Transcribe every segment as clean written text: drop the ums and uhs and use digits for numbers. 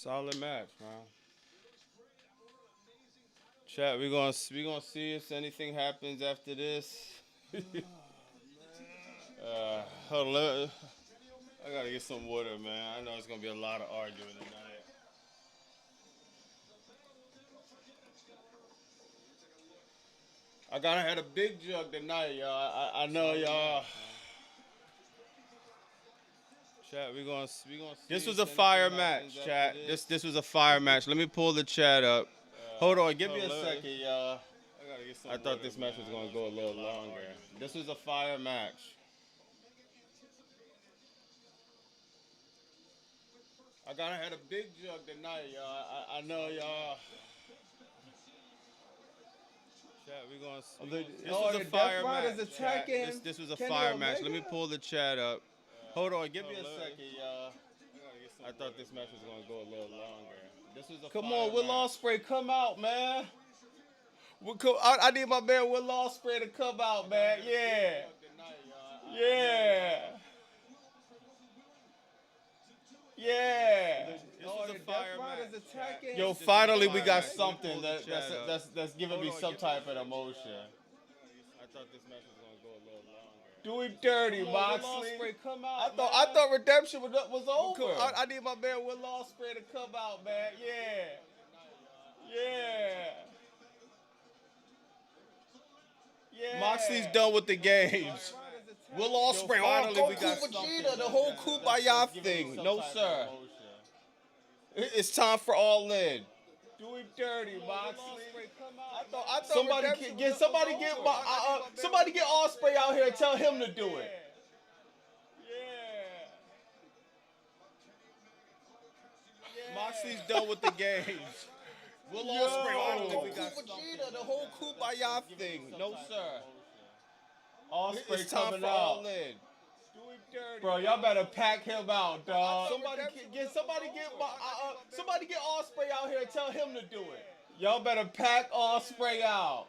Solid match, man. Chat, we gonna see if anything happens after this. Hold on, I gotta get some water, man. I know it's gonna be a lot of arguing tonight. I gotta had a big jug tonight, y'all. I know y'all. Chat, we gonna. This was a fire match, chat. This was a fire match. Let me pull the chat up. Hold on, give me a second, y'all. I thought this match was gonna go a little longer. This was a fire match. I gotta had a big jug tonight, y'all. I know y'all. Chat, this was a fire match. This was a fire match. Let me pull the chat up. Hold on, give me a second, y'all. I thought this match was gonna go a little longer. This was a Come on, Will Ospreay, come out, man. I need my man Will Ospreay to come out, man. Yeah. Yeah. Yeah. This was a fire match. Yo, finally we got something that's giving me some type of emotion. I thought this match was gonna go a little longer. Do him dirty, Moxley. Come out, I thought redemption was over. I need my man Will Ospreay to come out, man. Yeah. Yeah. Yeah. Moxley's done with the games. Will Ospreay, go Cool Vegeta, the whole Kumbaya thing. No, sir. It's time for All In. Do him dirty, Moxley. I thought somebody get Ospreay out here and tell him to do it. Yeah. Moxley's done with the games. Will Ospreay, go Cool Vegeta, the whole Kumbaya thing. No, sir. Ospreay coming out. All In. Bro, y'all better pack him out, dog. Somebody get Ospreay out here and tell him to do it. Y'all better pack Ospreay out.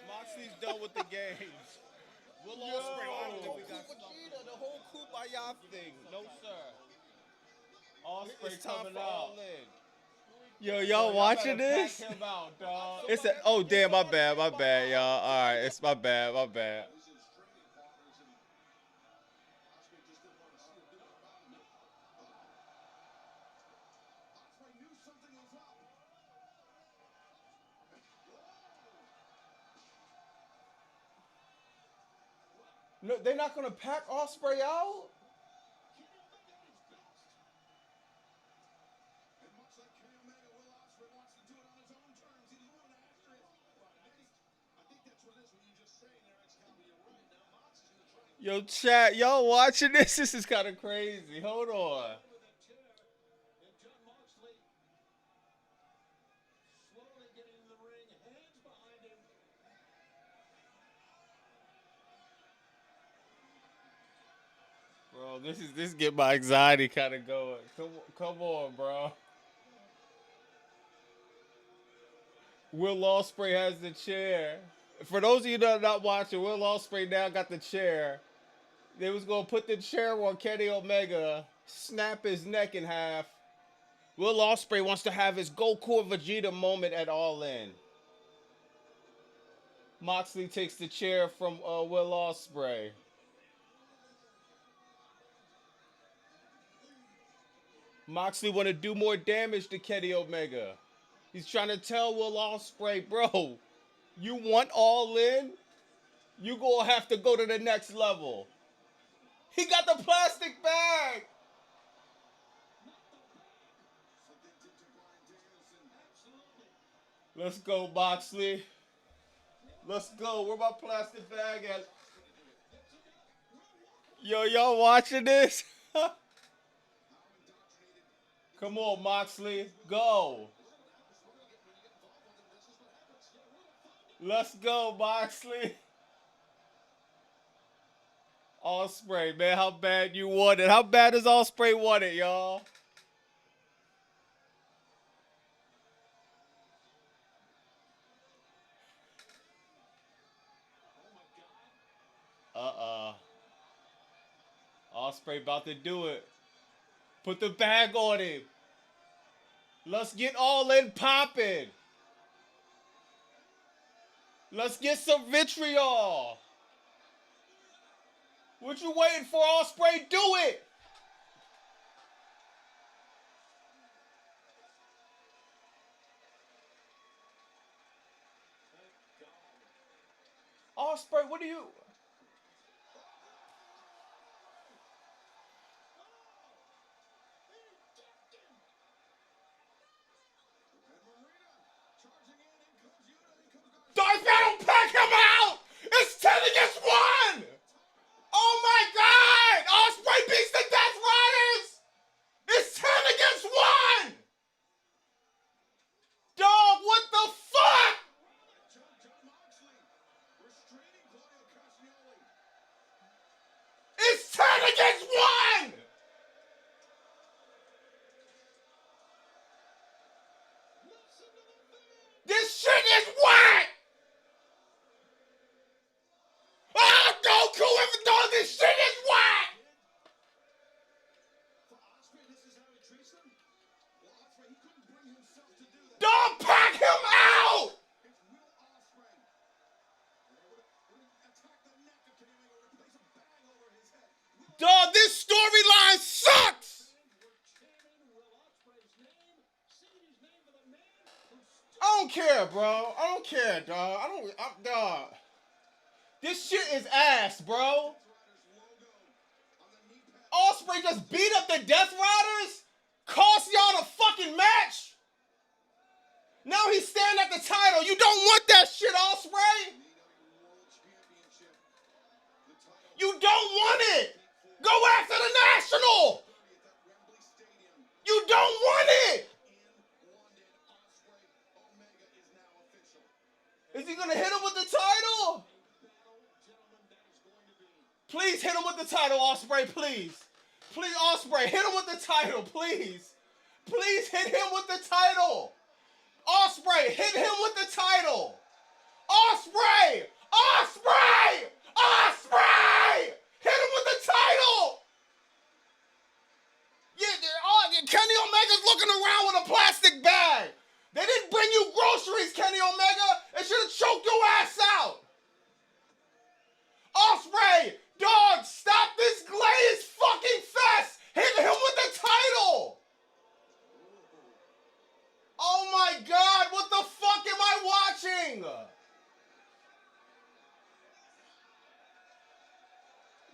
Moxley's done with the games. Will Ospreay, go Vegeta, the whole Kumbaya thing. No, sir. Ospreay coming out. All In. Yo, y'all watching this? Oh damn, my bad, y'all. All right, it's my bad. No, they're not gonna pack Ospreay out. Yo, chat, y'all watching this? This is kind of crazy. Hold on. Bro, this get my anxiety kind of going. Come on, bro. Will Ospreay has the chair. For those of you that are not watching, Will Ospreay now got the chair. They was gonna put the chair on Kenny Omega, snap his neck in half. Will Ospreay wants to have his Goku or Vegeta moment at All In. Moxley takes the chair from Will Ospreay. Moxley want to do more damage to Kenny Omega. He's trying to tell Will Ospreay, bro, you want All In? You gonna have to go to the next level. He got the plastic bag. Let's go, Moxley. Let's go. Where my plastic bag at? Yo, y'all watching this? Come on, Moxley. Go. Let's go, Moxley. Ospreay, man, how bad you want it? How bad does Ospreay want it, y'all? Uh-uh. Ospreay about to do it. Put the bag on him. Let's get all in popping. Let's get some vitriol. What you waiting for, Ospreay? Do it. Ospreay, what do you... Darth Vader, pack him out! It's 10 against 1! Oh my God! Ospreay beats the Death Riders! It's 10 against 1! Dog, what the fuck? It's 10 against 1! This shit is whack! Oh, Goku, dog, this shit is whack! Don't pack him out! Dog, this storyline sucks! I don't care, bro. I don't care, dog. Dog. This shit is ass, bro. Ospreay just beat up the Death Riders? Cost y'all the fucking match? Now he's staring at the title. You don't want that shit, Ospreay. You don't want it. Go after the National. You don't want it. Is he going to hit him with the title? Please hit him with the title, Ospreay, please. Please, Ospreay, hit him with the title, please. Please hit him with the title. Ospreay, hit him with the title. Ospreay! Ospreay! Ospreay! Hit him with the title! Yeah, Kenny Omega's looking around with a plastic bag. They didn't bring you groceries, Kenny Omega. They should have choked your ass out. Ospreay, dog, stop this glazed fucking fest. Hit him with the title. Oh my God, what the fuck am I watching?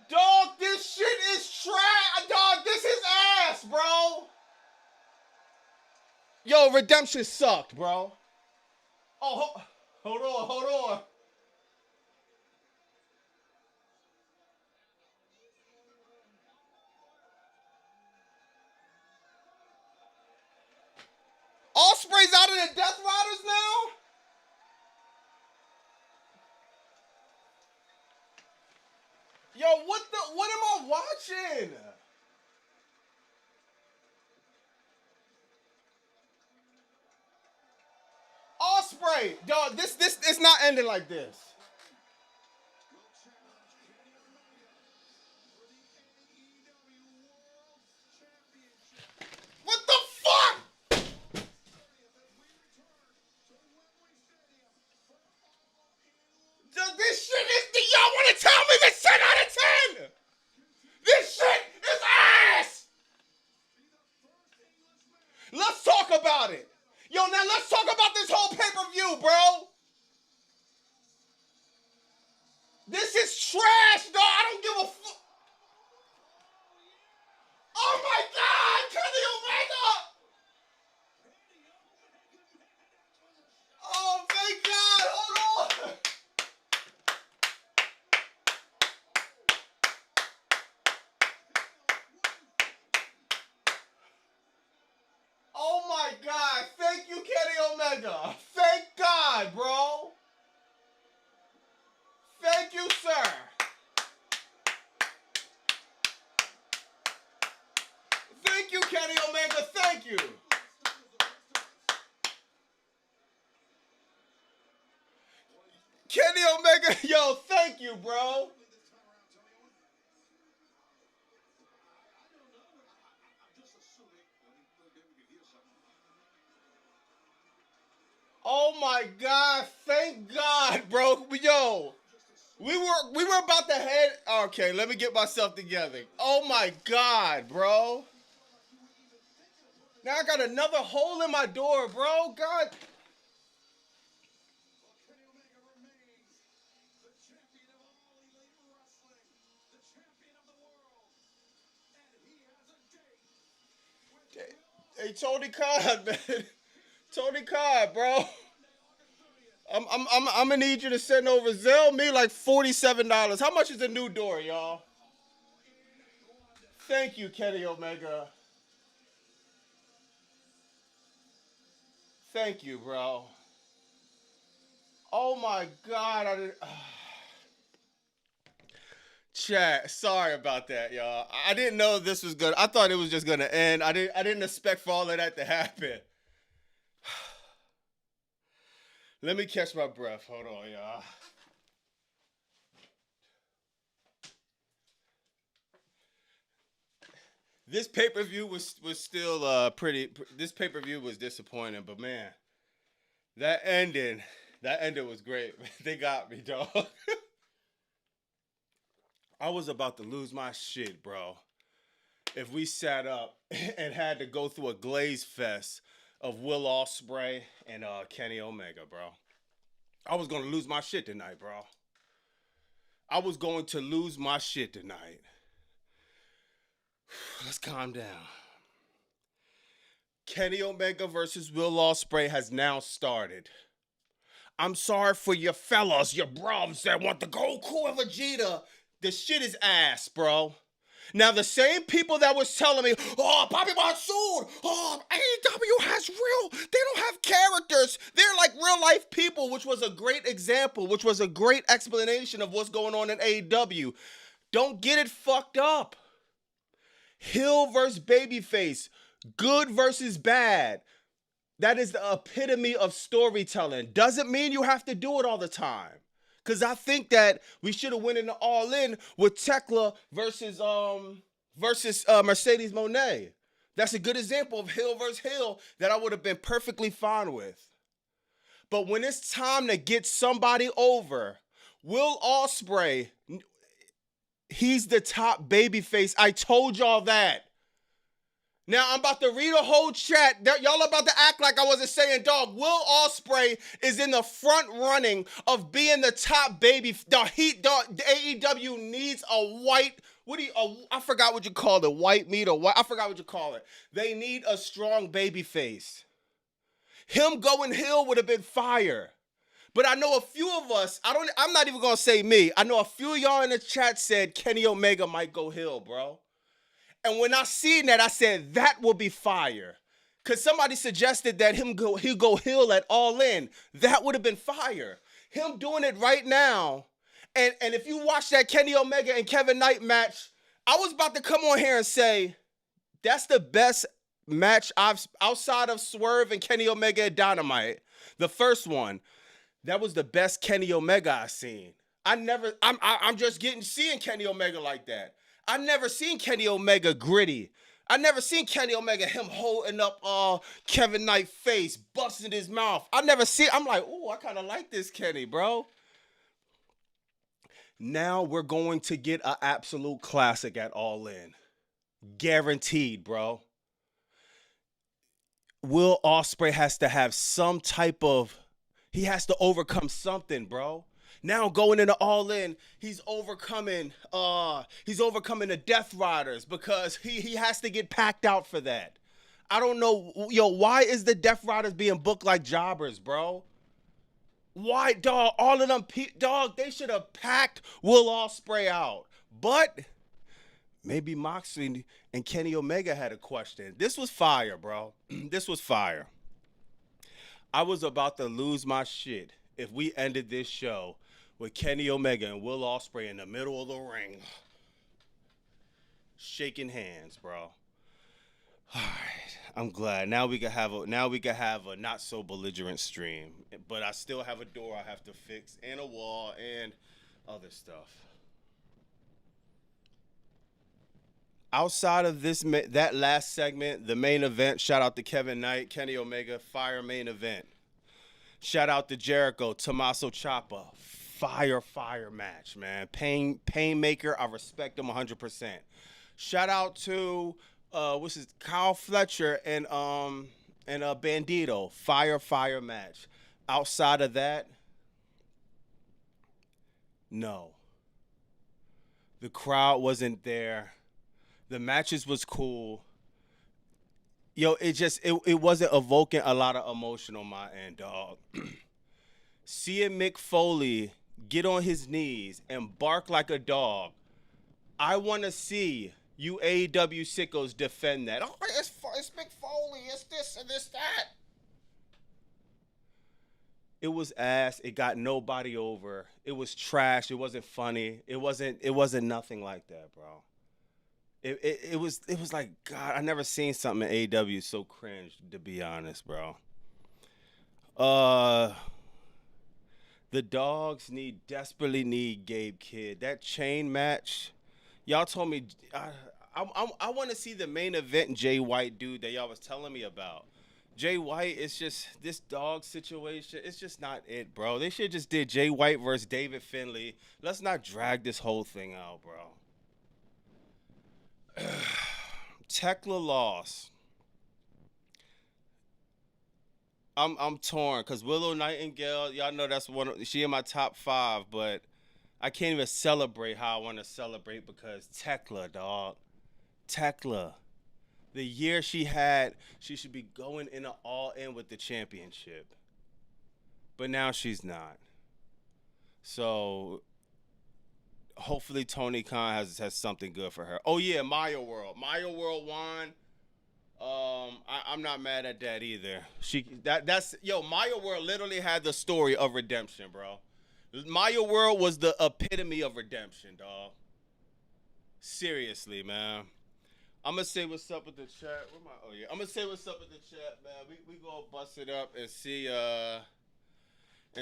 Dog, this shit is trash. Dog, this is ass, bro. Yo, Redemption sucked, bro. Oh, hold on. Ospreay's out of the Death Riders now? Yo, what am I watching? Ospreay, dog, this is not ending like this. What the fuck? This shit is, y'all want to tell me this 10 out of 10? This shit is ass. Let's talk about it. Yo, now let's talk about this whole pay-per-view, bro. This is trash, dog. I don't give a fuck. Oh my God, Kenny Omega. Oh, thank God. Hold on. Oh my God. Thank you, Kenny Omega. Thank God, bro. Thank you, sir. Thank you, Kenny Omega. Thank you. Kenny Omega, yo, thank you, bro. Oh my God! Thank God, bro. Yo, we were about to head. Okay, let me get myself together. Oh my God, bro. Now I got another hole in my door, bro. God. Hey, Tony Khan, man. Tony Khan, bro. I'm gonna need you to send over Zelle me like $47. How much is the new door, y'all? Thank you, Kenny Omega. Thank you, bro. Oh my God, I didn't. Chat, sorry about that, y'all. I didn't know this was good. I thought it was just gonna end. I didn't expect for all of that to happen. Let me catch my breath. Hold on, y'all. This pay-per-view was still pretty. This pay-per-view was disappointing, but man, that ending was great. They got me, dog. I was about to lose my shit, bro. If we sat up and had to go through a glaze fest of Will Ospreay and Kenny Omega, bro. I was gonna lose my shit tonight, bro. I was going to lose my shit tonight. Let's calm down. Kenny Omega versus Will Ospreay has now started. I'm sorry for your fellas, your bruvs that want the Goku and Vegeta. The shit is ass, bro. Now, the same people that was telling me, oh, Bobby Monsoon, oh, AEW has they don't have characters. They're like real life people, which was a great example, which was a great explanation of what's going on in AEW. Don't get it fucked up. Heel versus babyface, good versus bad. That is the epitome of storytelling. Doesn't mean you have to do it all the time. Because I think that we should have went into All In with Tekla versus Mercedes Moné. That's a good example of heel versus heel that I would have been perfectly fine with. But when it's time to get somebody over, Will Ospreay, he's the top babyface. I told y'all that. Now, I'm about to read a whole chat. Y'all about to act like I wasn't saying, dog, Will Ospreay is in the front running of being the top baby. The AEW needs a white, I forgot what you call it, white meat or what, I forgot what you call it. They need a strong baby face. Him going heel would have been fire. But I know a few of us, I'm not even going to say me. I know a few of y'all in the chat said Kenny Omega might go heel, bro. And when I seen that, I said, that will be fire. Because somebody suggested that he'll go heel at All In. That would have been fire. Him doing it right now. And if you watch that Kenny Omega and Kevin Knight match, I was about to come on here and say, that's the best match outside of Swerve and Kenny Omega at Dynamite. The first one. That was the best Kenny Omega I've seen. I'm just seeing Kenny Omega like that. I never seen Kenny Omega gritty. I never seen Kenny Omega, him holding up Kevin Knight's face, busting his mouth. I'm like, ooh, I kind of like this Kenny, bro. Now we're going to get an absolute classic at All In. Guaranteed, bro. Will Ospreay has to have some type of, he has to overcome something, bro. Now going into All In, he's overcoming the Death Riders because he has to get packed out for that. I don't know, why is the Death Riders being booked like jobbers, bro? Why, dog? All of them, dog, they should have packed Will Ospreay out. But maybe Moxley and Kenny Omega had a question. This was fire, bro. This was fire. I was about to lose my shit if we ended this show with Kenny Omega and Will Ospreay in the middle of the ring, shaking hands, bro. All right, I'm glad. Now we can have a not so belligerent stream, but I still have a door I have to fix and a wall and other stuff. Outside of that last segment, the main event, shout out to Kevin Knight, Kenny Omega, fire main event. Shout out to Jericho, Tommaso Ciampa. Fire match, man. Painmaker. I respect him 100%. Shout out to what's his Kyle Fletcher and Bandito. Fire match. Outside of that, no. The crowd wasn't there. The matches was cool. Yo, it wasn't evoking a lot of emotion on my end, dog. Seeing Mick Foley get on his knees and bark like a dog. I want to see you AEW sickos defend that. Oh, it's Mick Foley. It's this and this that. It was ass. It got nobody over. It was trash. It wasn't funny. It wasn't nothing like that, bro. It was like, God, I never seen something in AEW so cringe, to be honest, bro. The dogs desperately need Gabe Kidd. That chain match, y'all told me I want to see the main event Jay White dude that y'all was telling me about. Jay White, it's just this dog situation. It's just not it, bro. They should just did Jay White versus David Finlay. Let's not drag this whole thing out, bro. Tekla lost. I'm torn because Willow Nightingale, y'all know that's she in my top 5, but I can't even celebrate how I want to celebrate because Tekla, dog. Tekla. The year she had, she should be going in all in with the championship. But now she's not. So hopefully Tony Khan has something good for her. Oh yeah, Maya World. Maya World won. I'm not mad at that either. Maya World literally had the story of redemption, bro. Maya World was the epitome of redemption, dog. Seriously, man. I'm gonna say what's up with the chat. I'm gonna say what's up with the chat, man. We go bust it up and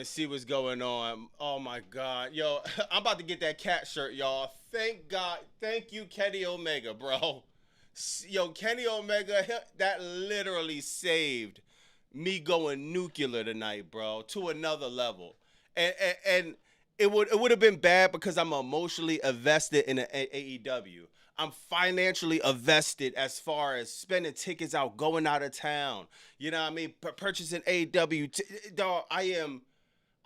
see what's going on. Oh my God, yo, I'm about to get that cat shirt, y'all. Thank God, thank you, Kenny Omega, bro. Yo, Kenny Omega, that literally saved me going nuclear tonight, bro, to another level. And it would have been bad because I'm emotionally invested in AEW. I'm financially invested as far as spending tickets out, going out of town. You know what I mean? Purchasing AEW. Dog, I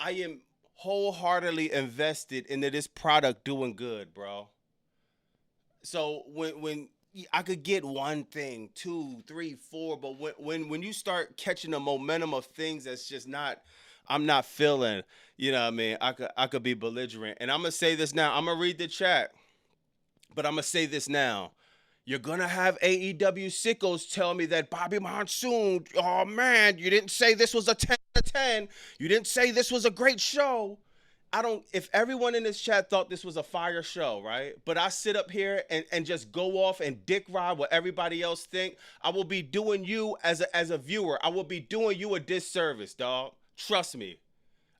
am wholeheartedly invested into this product doing good, bro. So when I could get one thing, 2, 3, 4, but when you start catching the momentum of things that's just not, I'm not feeling, you know what I mean? I could be belligerent. And I'm going to say this now. I'm going to read the chat. But I'm going to say this now. You're going to have AEW sickos tell me that Bobby Monsoon, oh, man, you didn't say this was a 10 out of 10. You didn't say this was a great show. If everyone in this chat thought this was a fire show, right? But I sit up here and just go off and dick ride what everybody else think, I will be doing you as a viewer. I will be doing you a disservice, dog. Trust me.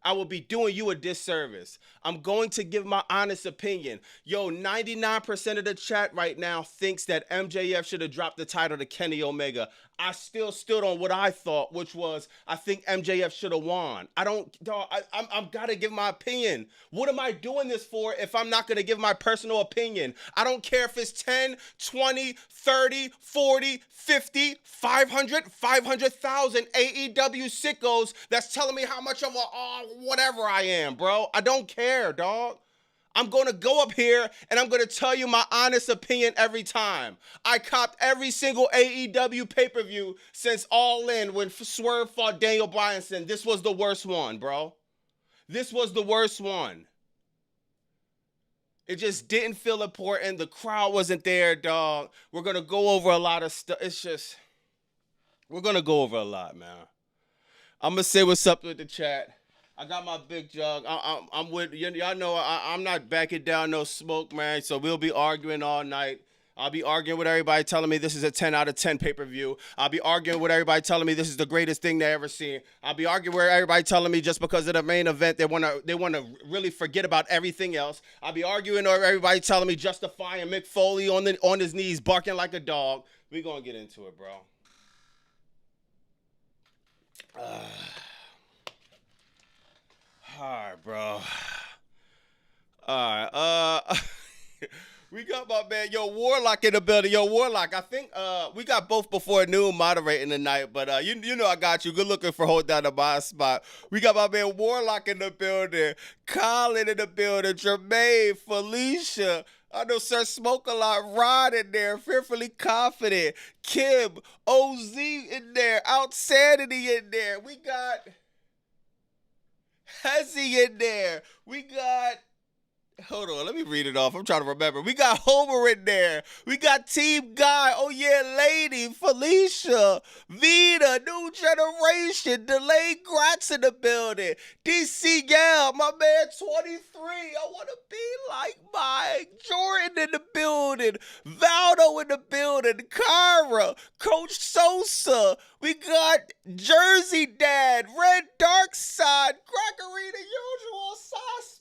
I will be doing you a disservice. I'm going to give my honest opinion. Yo, 99% of the chat right now thinks that MJF should have dropped the title to Kenny Omega. I still stood on what I thought, which was I think MJF should have won. I'm got to give my opinion. What am I doing this for if I'm not going to give my personal opinion? I don't care if it's 10, 20, 30, 40, 50, 500, 500,000 AEW sickos that's telling me how much of whatever I am, bro. I don't care, dog. I'm going to go up here and I'm going to tell you my honest opinion every time. I copped every single AEW pay-per-view since All In when Swerve fought Daniel Bryanson. This was the worst one, bro. This was the worst one. It just didn't feel important. The crowd wasn't there, dog. We're going to go over a lot of stuff. We're going to go over a lot, man. I'm going to say what's up with the chat. I got my big jug. I'm with y'all know I'm not backing down no smoke, man. So we'll be arguing all night. I'll be arguing with everybody telling me this is a 10 out of 10 pay-per-view. I'll be arguing with everybody telling me this is the greatest thing they ever seen. I'll be arguing with everybody telling me just because of the main event they want to really forget about everything else. I'll be arguing with everybody telling me justifying Mick Foley on his knees barking like a dog. We're going to get into it, bro. We got my man, yo, Warlock in the building. Yo, Warlock, I think we got both before noon moderating tonight, but you know I got you. Good looking for hold down to my spot. We got my man Warlock in the building, Colin in the building, Jermaine, Felicia. I know Sir Smoke a Lot, Rod in there, Fearfully Confident, Kim, OZ in there, Outsanity in there. We got Hezzy in there. We got, hold on, let me read it off. I'm trying to remember. We got Homer in there. We got Team Guy. Oh, yeah, Lady, Felicia, Vita, New Generation, Delayed Gratz in the building. DC Gal, my man 23. I want to be like Mike. Jordan in the building. Valdo in the building. Kyra, Coach Sosa. We got Jersey Dad, Red Dark Side, Crackery, the usual suspects.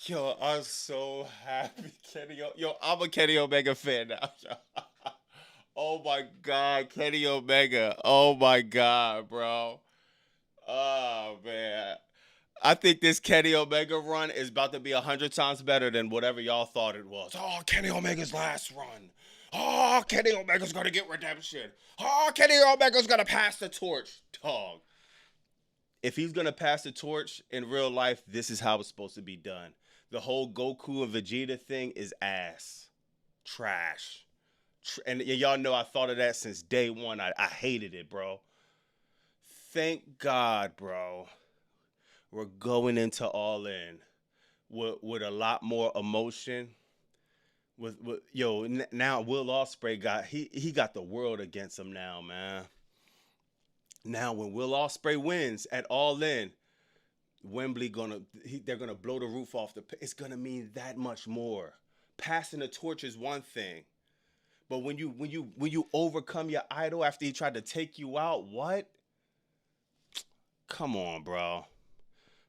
Yo, I'm so happy, Kenny. Yo, I'm a Kenny Omega fan now. Oh my God, Kenny Omega. Oh my God, bro. Oh man. I think this Kenny Omega run is about to be 100 times better than whatever y'all thought it was. Oh, Kenny Omega's last run. Oh, Kenny Omega's gonna get redemption. Oh, Kenny Omega's gonna pass the torch. Dog. If he's gonna pass the torch in real life, this is how it's supposed to be done. The whole Goku and Vegeta thing is ass. Trash. And y'all know I thought of that since day one. I hated it, bro. Thank God, bro. We're going into All In with a lot more emotion. Now Will Ospreay got the world against him now, man. Now when Will Ospreay wins at All In, Wembley they're gonna blow the roof off it's gonna mean that much more. Passing the torch is one thing, but when you overcome your idol after he tried to take you out, what? Come on, bro.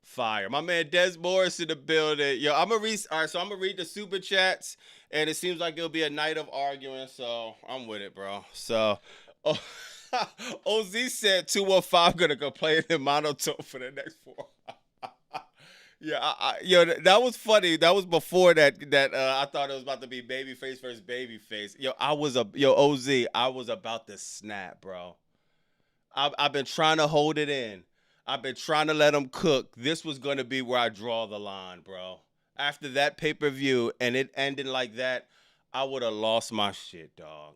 Fire. My man Des Morris in the building. Yo, I'm gonna read the super chats, and it seems like it'll be a night of arguing, so I'm with it, bro. So OZ said 215 gonna go play in monotone for the next 4. Yeah, that was funny. That was before that I thought it was about to be babyface versus babyface. OZ, I was about to snap, bro. I've been trying to hold it in. I've been trying to let them cook. This was going to be where I draw the line, bro. After that pay-per-view and it ended like that, I would have lost my shit, dog.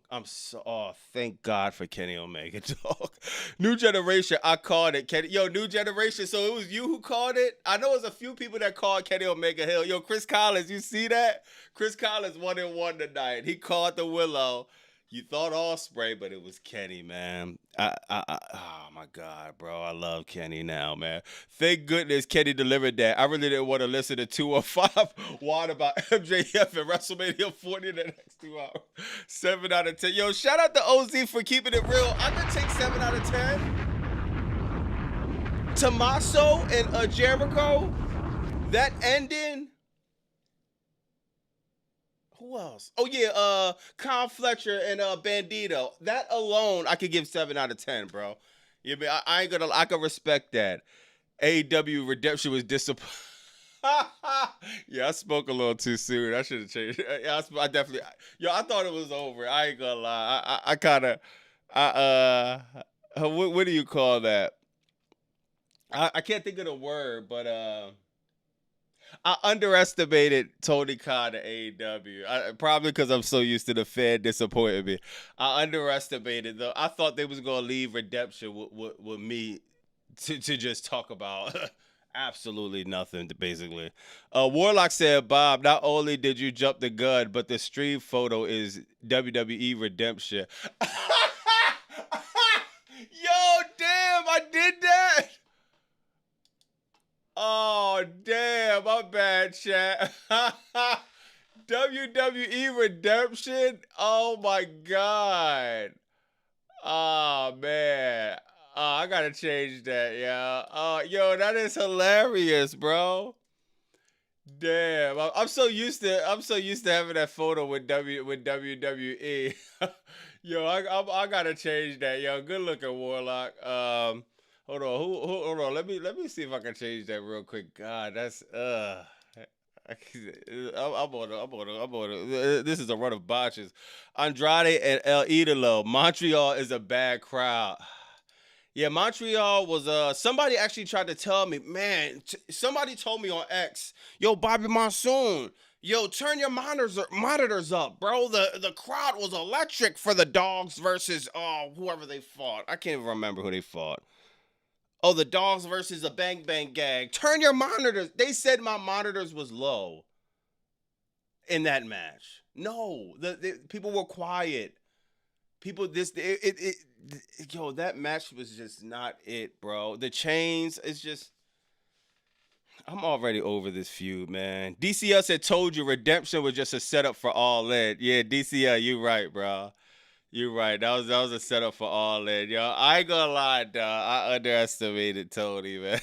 Thank God for Kenny Omega, dog. New Generation, I called it. New Generation, so it was you who called it? I know there's a few people that called Kenny Omega Hill. Yo, Chris Collins, you see that? Chris Collins 1-1 tonight. He called the Willow. You thought Ospreay, but it was Kenny, man. Oh my God, bro. I love Kenny now, man. Thank goodness Kenny delivered that. I really didn't want to listen to 205 Watt about MJF and WrestleMania 40 in the next 2 hours. 7 out of 10. Yo, shout out to OZ for keeping it real. I could take 7 out of 10. Tommaso and Jericho, that ending. Who else? Oh yeah, Kyle Fletcher and Bandito. That alone, I could give 7 out of 10, bro. You mean I ain't gonna? I can respect that. AEW Redemption was disappointing. Yeah, I spoke a little too soon. I should have changed. I definitely. I thought it was over. I ain't gonna lie. I kind of. What do you call that? I can't think of the word, but I underestimated Tony Khan at AEW. Probably because I'm so used to the fan disappointing me. I underestimated though. I thought they was gonna leave Redemption with me to just talk about absolutely nothing. Basically, Warlock said, "Bob, not only did you jump the gun, but the stream photo is WWE Redemption." Yo, damn! I did that. Oh, damn, my bad, chat. WWE Redemption? Oh, my God. Oh, man. I got to change that, yeah. Yo, that is hilarious, bro. Damn, I'm so used to having that photo with WWE. Yo, I got to change that, yo. Good looking, Warlock. Hold on, hold on. Let me see if I can change that real quick. God, that's I'm on. This is a run of botches. Andrade and El Idolo. Montreal is a bad crowd. Yeah, Montreal was somebody actually tried to tell me, man, somebody told me on X, yo, Bobby Monsoon, yo, turn your monitors up, bro. The crowd was electric for the Dogs versus whoever they fought. I can't even remember who they fought. Oh, the Dogs versus the Bang Bang Gang. Turn your monitors. They said my monitors was low in that match. No, the people were quiet. People, yo, that match was just not it, bro. The chains, it's just, I'm already over this feud, man. DCS had told you redemption was just a setup for All In. Yeah, DCL, you right, bro. You right. That was a setup for All In, yo. I ain't gonna lie, dog. I underestimated Tony, man.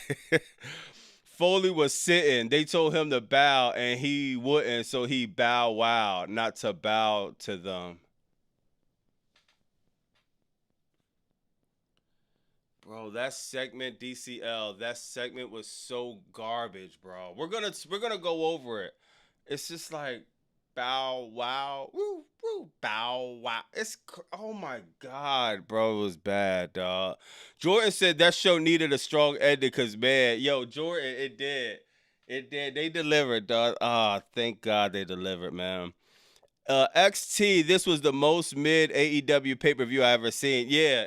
Foley was sitting. They told him to bow, and he wouldn't, so he bow wow, not to bow to them. Bro, that segment DCL, that segment was so garbage, bro. We're gonna go over it. It's just like bow wow, woo woo, bow wow. Oh my god, bro, it was bad, dog. Jordan said that show needed a strong ending because man, yo, Jordan, it did. They delivered, dog. Ah, thank God they delivered, man. XT, this was the most mid AEW pay per view I ever seen. Yeah,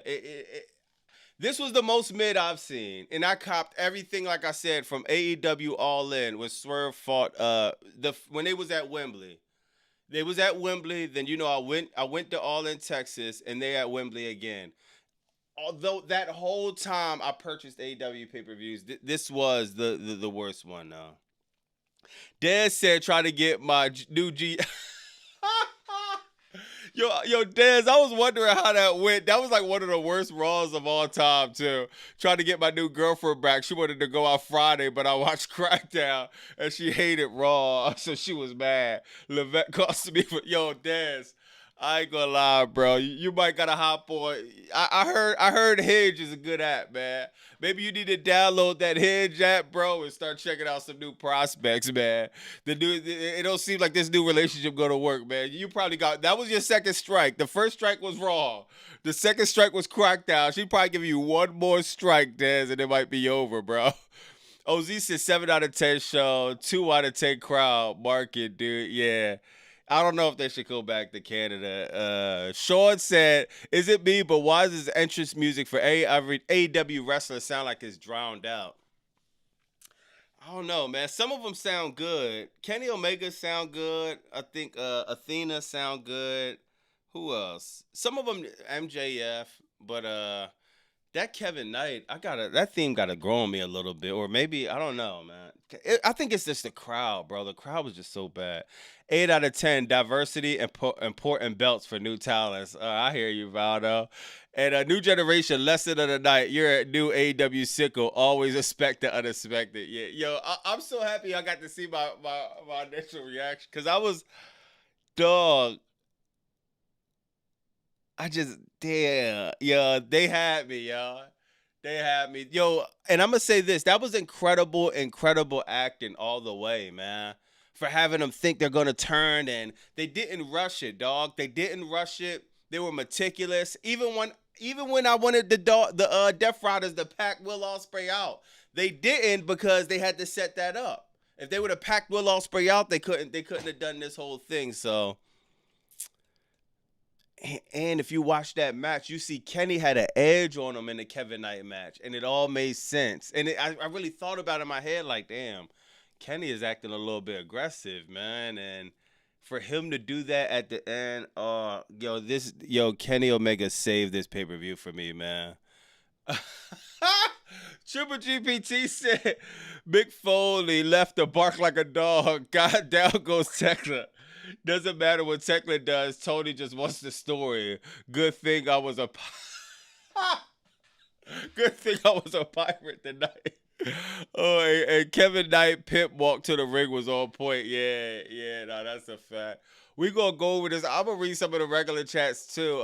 this was the most mid I've seen, and I copped everything like I said from AEW All In when Swerve fought when they was at Wembley. They was at Wembley. Then I went to All In Texas, and they at Wembley again. Although that whole time I purchased AEW pay per views, this was the worst one though. Dez said try to get my new G. Yo, Dez, I was wondering how that went. That was like one of the worst Raws of all time, too. Trying to get my new girlfriend back. She wanted to go out Friday, but I watched Crackdown, and she hated Raw, so she was mad. Levette cost me for, yo, Dez, I ain't gonna lie, bro. You might gotta hop on. I heard Hinge is a good app, man. Maybe you need to download that Hinge app, bro, and start checking out some new prospects, man. It don't seem like this new relationship gonna work, man. You probably that was your second strike. The first strike was Raw. The second strike was Crackdown. She'd probably give you one more strike, Dez, and it might be over, bro. OZ said 7 out of 10 show, 2 out of 10 crowd. Market, dude. Yeah. I don't know if they should go back to Canada. Sean said, "Is it me? But why does this entrance music for every AEW wrestler sound like it's drowned out?" I don't know, man. Some of them sound good. Kenny Omega sound good. I think Athena sound good. Who else? Some of them MJF, but that Kevin Knight, that theme gotta grow on me a little bit, or maybe I don't know, man. I think it's just the crowd, bro. The crowd was just so bad. 8 out of 10 diversity and important belts for new talents. I hear you, Valdo. And a new generation lesson of the night. You're a new AEW sicko. Always expect the unexpected. Yeah, yo, I'm so happy I got to see my initial reaction because I was dog. I just damn, yeah, they had me, y'all. They had me, yo. And I'm gonna say this: that was incredible acting all the way, man. For having them think they're gonna turn, and they didn't rush it, dog. They didn't rush it. They were meticulous. Even when I wanted the Death Riders to pack Will Ospreay out, they didn't because they had to set that up. If they would have packed Will Ospreay out, they couldn't have done this whole thing. So. And if you watch that match, you see Kenny had an edge on him in the Kevin Knight match, and it all made sense. And I really thought about it in my head, like, damn, Kenny is acting a little bit aggressive, man. And for him to do that at the end, Kenny Omega saved this pay per view for me, man. Triple GPT said Mick Foley left to bark like a dog. God down goes Tekla. Doesn't matter what Tekla does. Tony just wants the story. Good thing I was a pirate tonight. Oh, and Kevin Knight pimp walk to the ring was on point. Yeah, no, that's a fact. We gonna go over this. I'm gonna read some of the regular chats too.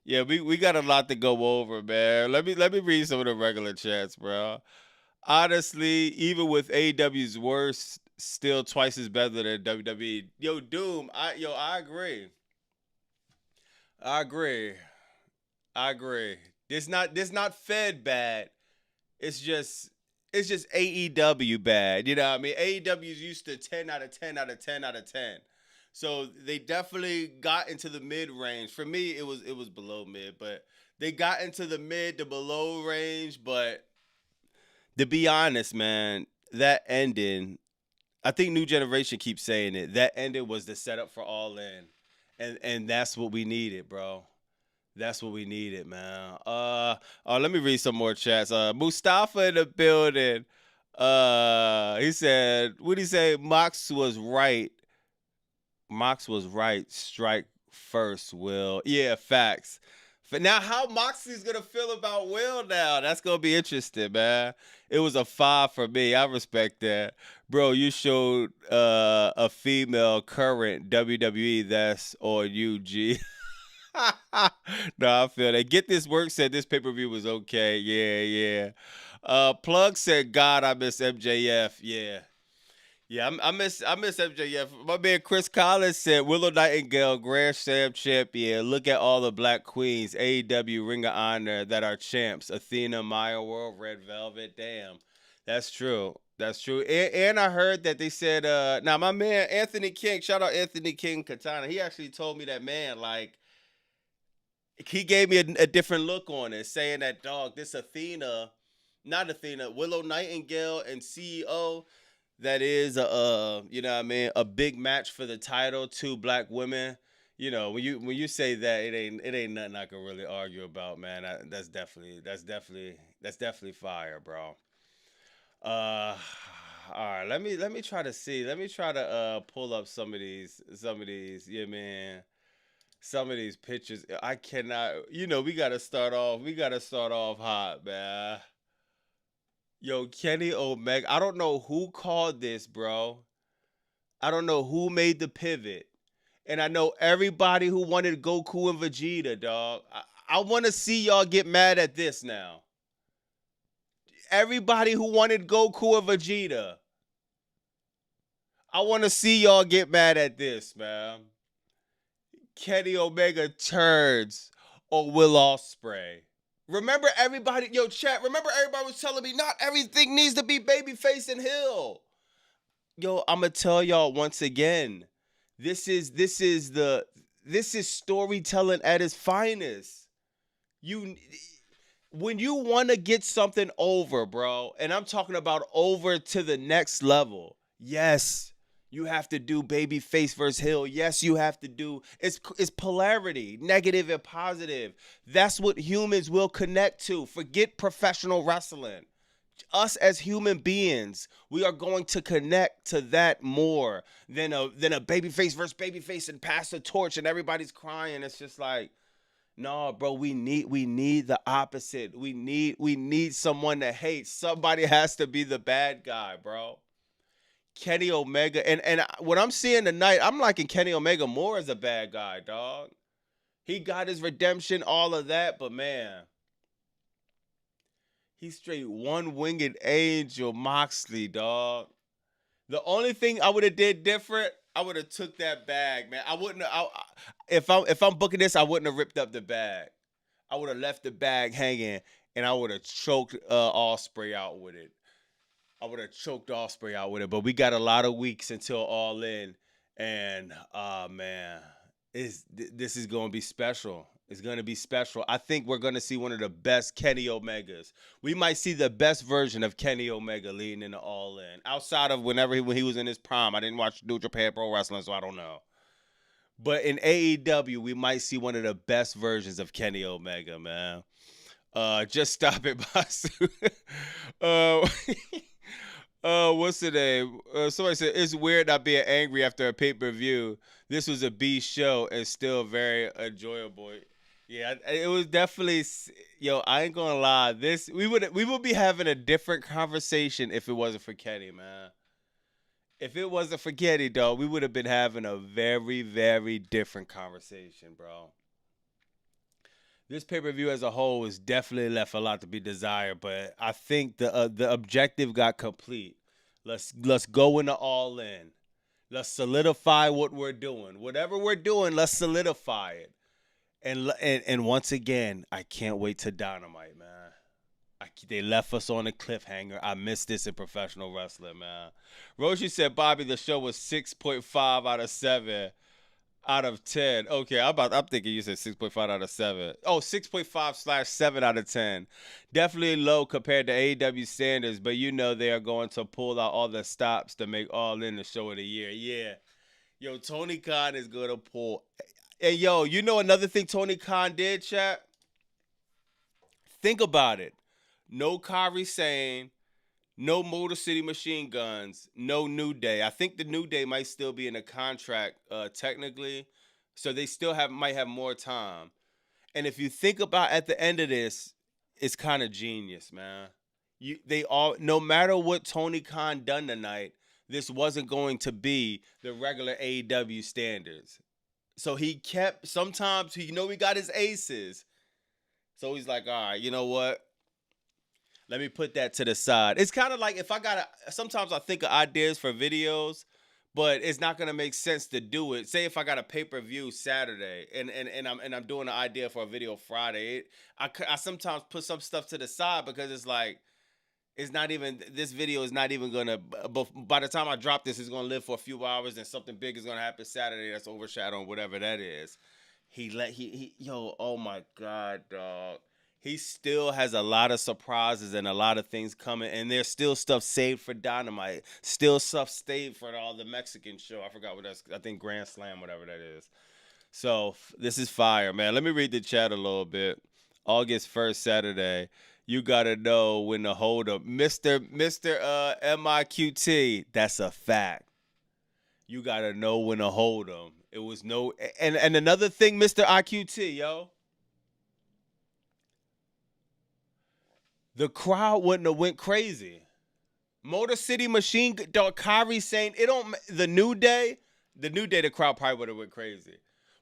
Yeah, we got a lot to go over, man. Let me read some of the regular chats, bro. Honestly, even with AEW's worst, still twice as better than WWE. Yo, Doom, I agree. I agree. I agree. This not Fed bad. It's just it's just AEW bad. You know what I mean? AEW's used to 10 out of 10 out of 10 out of 10. So they definitely got into the mid range. For me, it was below mid, but they got into the mid to below range. But to be honest, man, that ending, I think New Generation keeps saying it. That ending was the setup for All In, and that's what we needed, bro. That's what we needed, man. Let me read some more chats. Mustafa in the building. He said, what did he say? Mox was right. Mox was right. Strike first, Will. Yeah, facts. Now, how Moxley's gonna feel about Will now? That's gonna be interesting, man. It was a 5 for me. I respect that, bro. You showed a female current WWE. That's on you, G. No, I feel that. Get This Work said this pay per view was okay. Yeah, yeah. Plug said, God, I miss MJF. Yeah. Yeah, I miss MJF. My man Chris Collins said Willow Nightingale, Grand Slam champion. Look at all the Black Queens, AEW, Ring of Honor that are champs. Athena, Maya World, Red Velvet. Damn, that's true. That's true. And I heard that they said, now my man Anthony King, shout out Anthony King Katana. He actually told me that, man, like he gave me a different look on it, saying that, dog, this Athena, not Athena, Willow Nightingale and CEO, that is you know what I mean, a big match for the title, two black women. You know, when you say that, it ain't nothing I can really argue about, man. That's definitely fire, bro. Uh all right, let me try to see. Let me try to pull up some of these, yeah, man. Some of these pictures, I cannot. We We gotta start off hot, man. Yo, Kenny Omega. I don't know who called this, bro. I don't know who made the pivot, and I know everybody who wanted Goku and Vegeta, dog. I want to see y'all get mad at this now. Everybody who wanted Goku and Vegeta, I want to see y'all get mad at this, man. Kenny Omega turns on Will Ospreay. Remember everybody, yo, chat. Remember everybody was telling me not everything needs to be babyface and Hill. Yo, I'ma tell y'all once again. This is storytelling at its finest. You when you want to get something over, bro, and I'm talking about over to the next level. Yes, you have to do babyface versus Hill. Yes, you have to do it's polarity, negative and positive. That's what humans will connect to. Forget professional wrestling. Us as human beings, we are going to connect to that more than a babyface versus babyface and pass the torch and everybody's crying. It's just like, no, bro, we need the opposite. We need someone to hate. Somebody has to be the bad guy, bro. Kenny Omega, and what I'm seeing tonight, I'm liking Kenny Omega more as a bad guy, dog. He got his redemption, all of that, but man, he's straight one winged angel Moxley, dog. The only thing I would have did different, I would have took that bag, man. I wouldn't. If I'm booking this, I wouldn't have ripped up the bag. I would have left the bag hanging, and I would have choked Osprey out with it. I would have choked Osprey out with it. But we got a lot of weeks until All In, and man, this is gonna be special. It's gonna be special. I think we're gonna see one of the best Kenny Omegas. We might see the best version of Kenny Omega leading into All In. Outside of when he was in his prime, I didn't watch New Japan Pro Wrestling, so I don't know. But in AEW, we might see one of the best versions of Kenny Omega, man. Just stop it, Basu. uh, what's the name? Somebody said it's weird not being angry after a pay-per-view. This was a B show and still very enjoyable. Yeah, it was definitely. Yo, I ain't gonna lie. We would be having a different conversation if it wasn't for Kenny, man. If it wasn't for Kenny, dog, we would have been having a very, very different conversation, bro. This pay-per-view as a whole is definitely left a lot to be desired, but I think the objective got complete. Let's go into All In. Let's solidify what we're doing. Whatever we're doing, let's solidify it. And once again, I can't wait to Dynamite, man. They left us on a cliffhanger. I miss this in professional wrestling, man. Roshi said, Bobby, the show was 6.5 out of 7 out of 10. Okay, I'm thinking you said 6.5 out of 7. Oh, 6.5/7 out of 10. Definitely low compared to AEW standards, but you know they are going to pull out all the stops to make All In the show of the year. Yeah. Yo, Tony Khan is going to pull. Hey, yo, you know another thing Tony Khan did, chat? Think about it. No Kairi Sane, no Motor City Machine Guns, no New Day. I think the New Day might still be in a contract technically, so they still might have more time. And if you think about at the end of this, it's kind of genius, man. They all, no matter what Tony Khan done tonight, this wasn't going to be the regular AEW standards. So he kept, sometimes he we got his aces. So he's like, all right, you know what? Let me put that to the side. It's kind of like if I got sometimes I think of ideas for videos, but it's not gonna make sense to do it. Say if I got a pay-per-view Saturday and I'm doing an idea for a video Friday, I sometimes put some stuff to the side because it's like it's not even this video is not even gonna. But by the time I drop this, it's gonna live for a few hours, and something big is gonna happen Saturday that's overshadowing whatever that is. Yo, oh my god, dog. He still has a lot of surprises and a lot of things coming, and there's still stuff saved for Dynamite. Still stuff saved for all the Mexican show. I forgot what that's. I think Grand Slam, whatever that is. So this is fire, man. Let me read the chat a little bit. August 1st, Saturday. You gotta know when to hold up. Mr. MIQT, that's a fact. You gotta know when to hold them. It was no and another thing, Mr. IQT, yo. The crowd wouldn't have went crazy. Motor City Machine Dog Kairi saying it don't the New Day, the crowd probably would have went crazy.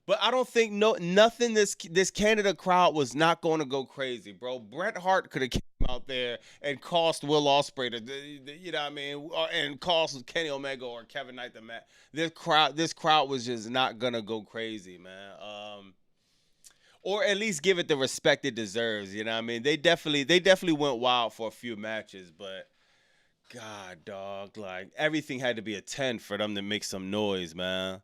But I don't think nothing this Canada crowd was not going to go crazy, bro. Bret Hart could have came out there and cost Will Ospreay you know what I mean, and cost Kenny Omega or Kevin Knight the match. This crowd was just not gonna go crazy, man. Or at least give it the respect it deserves. You know what I mean? They definitely went wild for a few matches, but God, dog, like everything had to be a 10 for them to make some noise, man.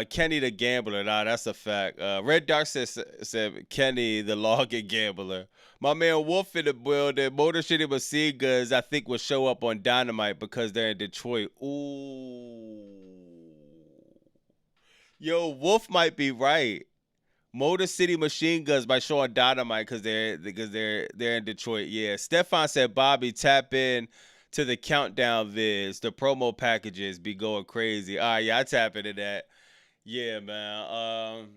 Kenny the Gambler, nah, that's a fact. Red Dark said Kenny the Login Gambler. My man Wolf in the building. Motor City Machine Guns, I think, will show up on Dynamite because they're in Detroit. Ooh. Yo, Wolf might be right. Motor City Machine Guns by showing Dynamite because they're in Detroit. Yeah, Stefan said Bobby tap in to the countdown vids. The promo packages be going crazy. All right, yeah, I tap into that. Yeah, man.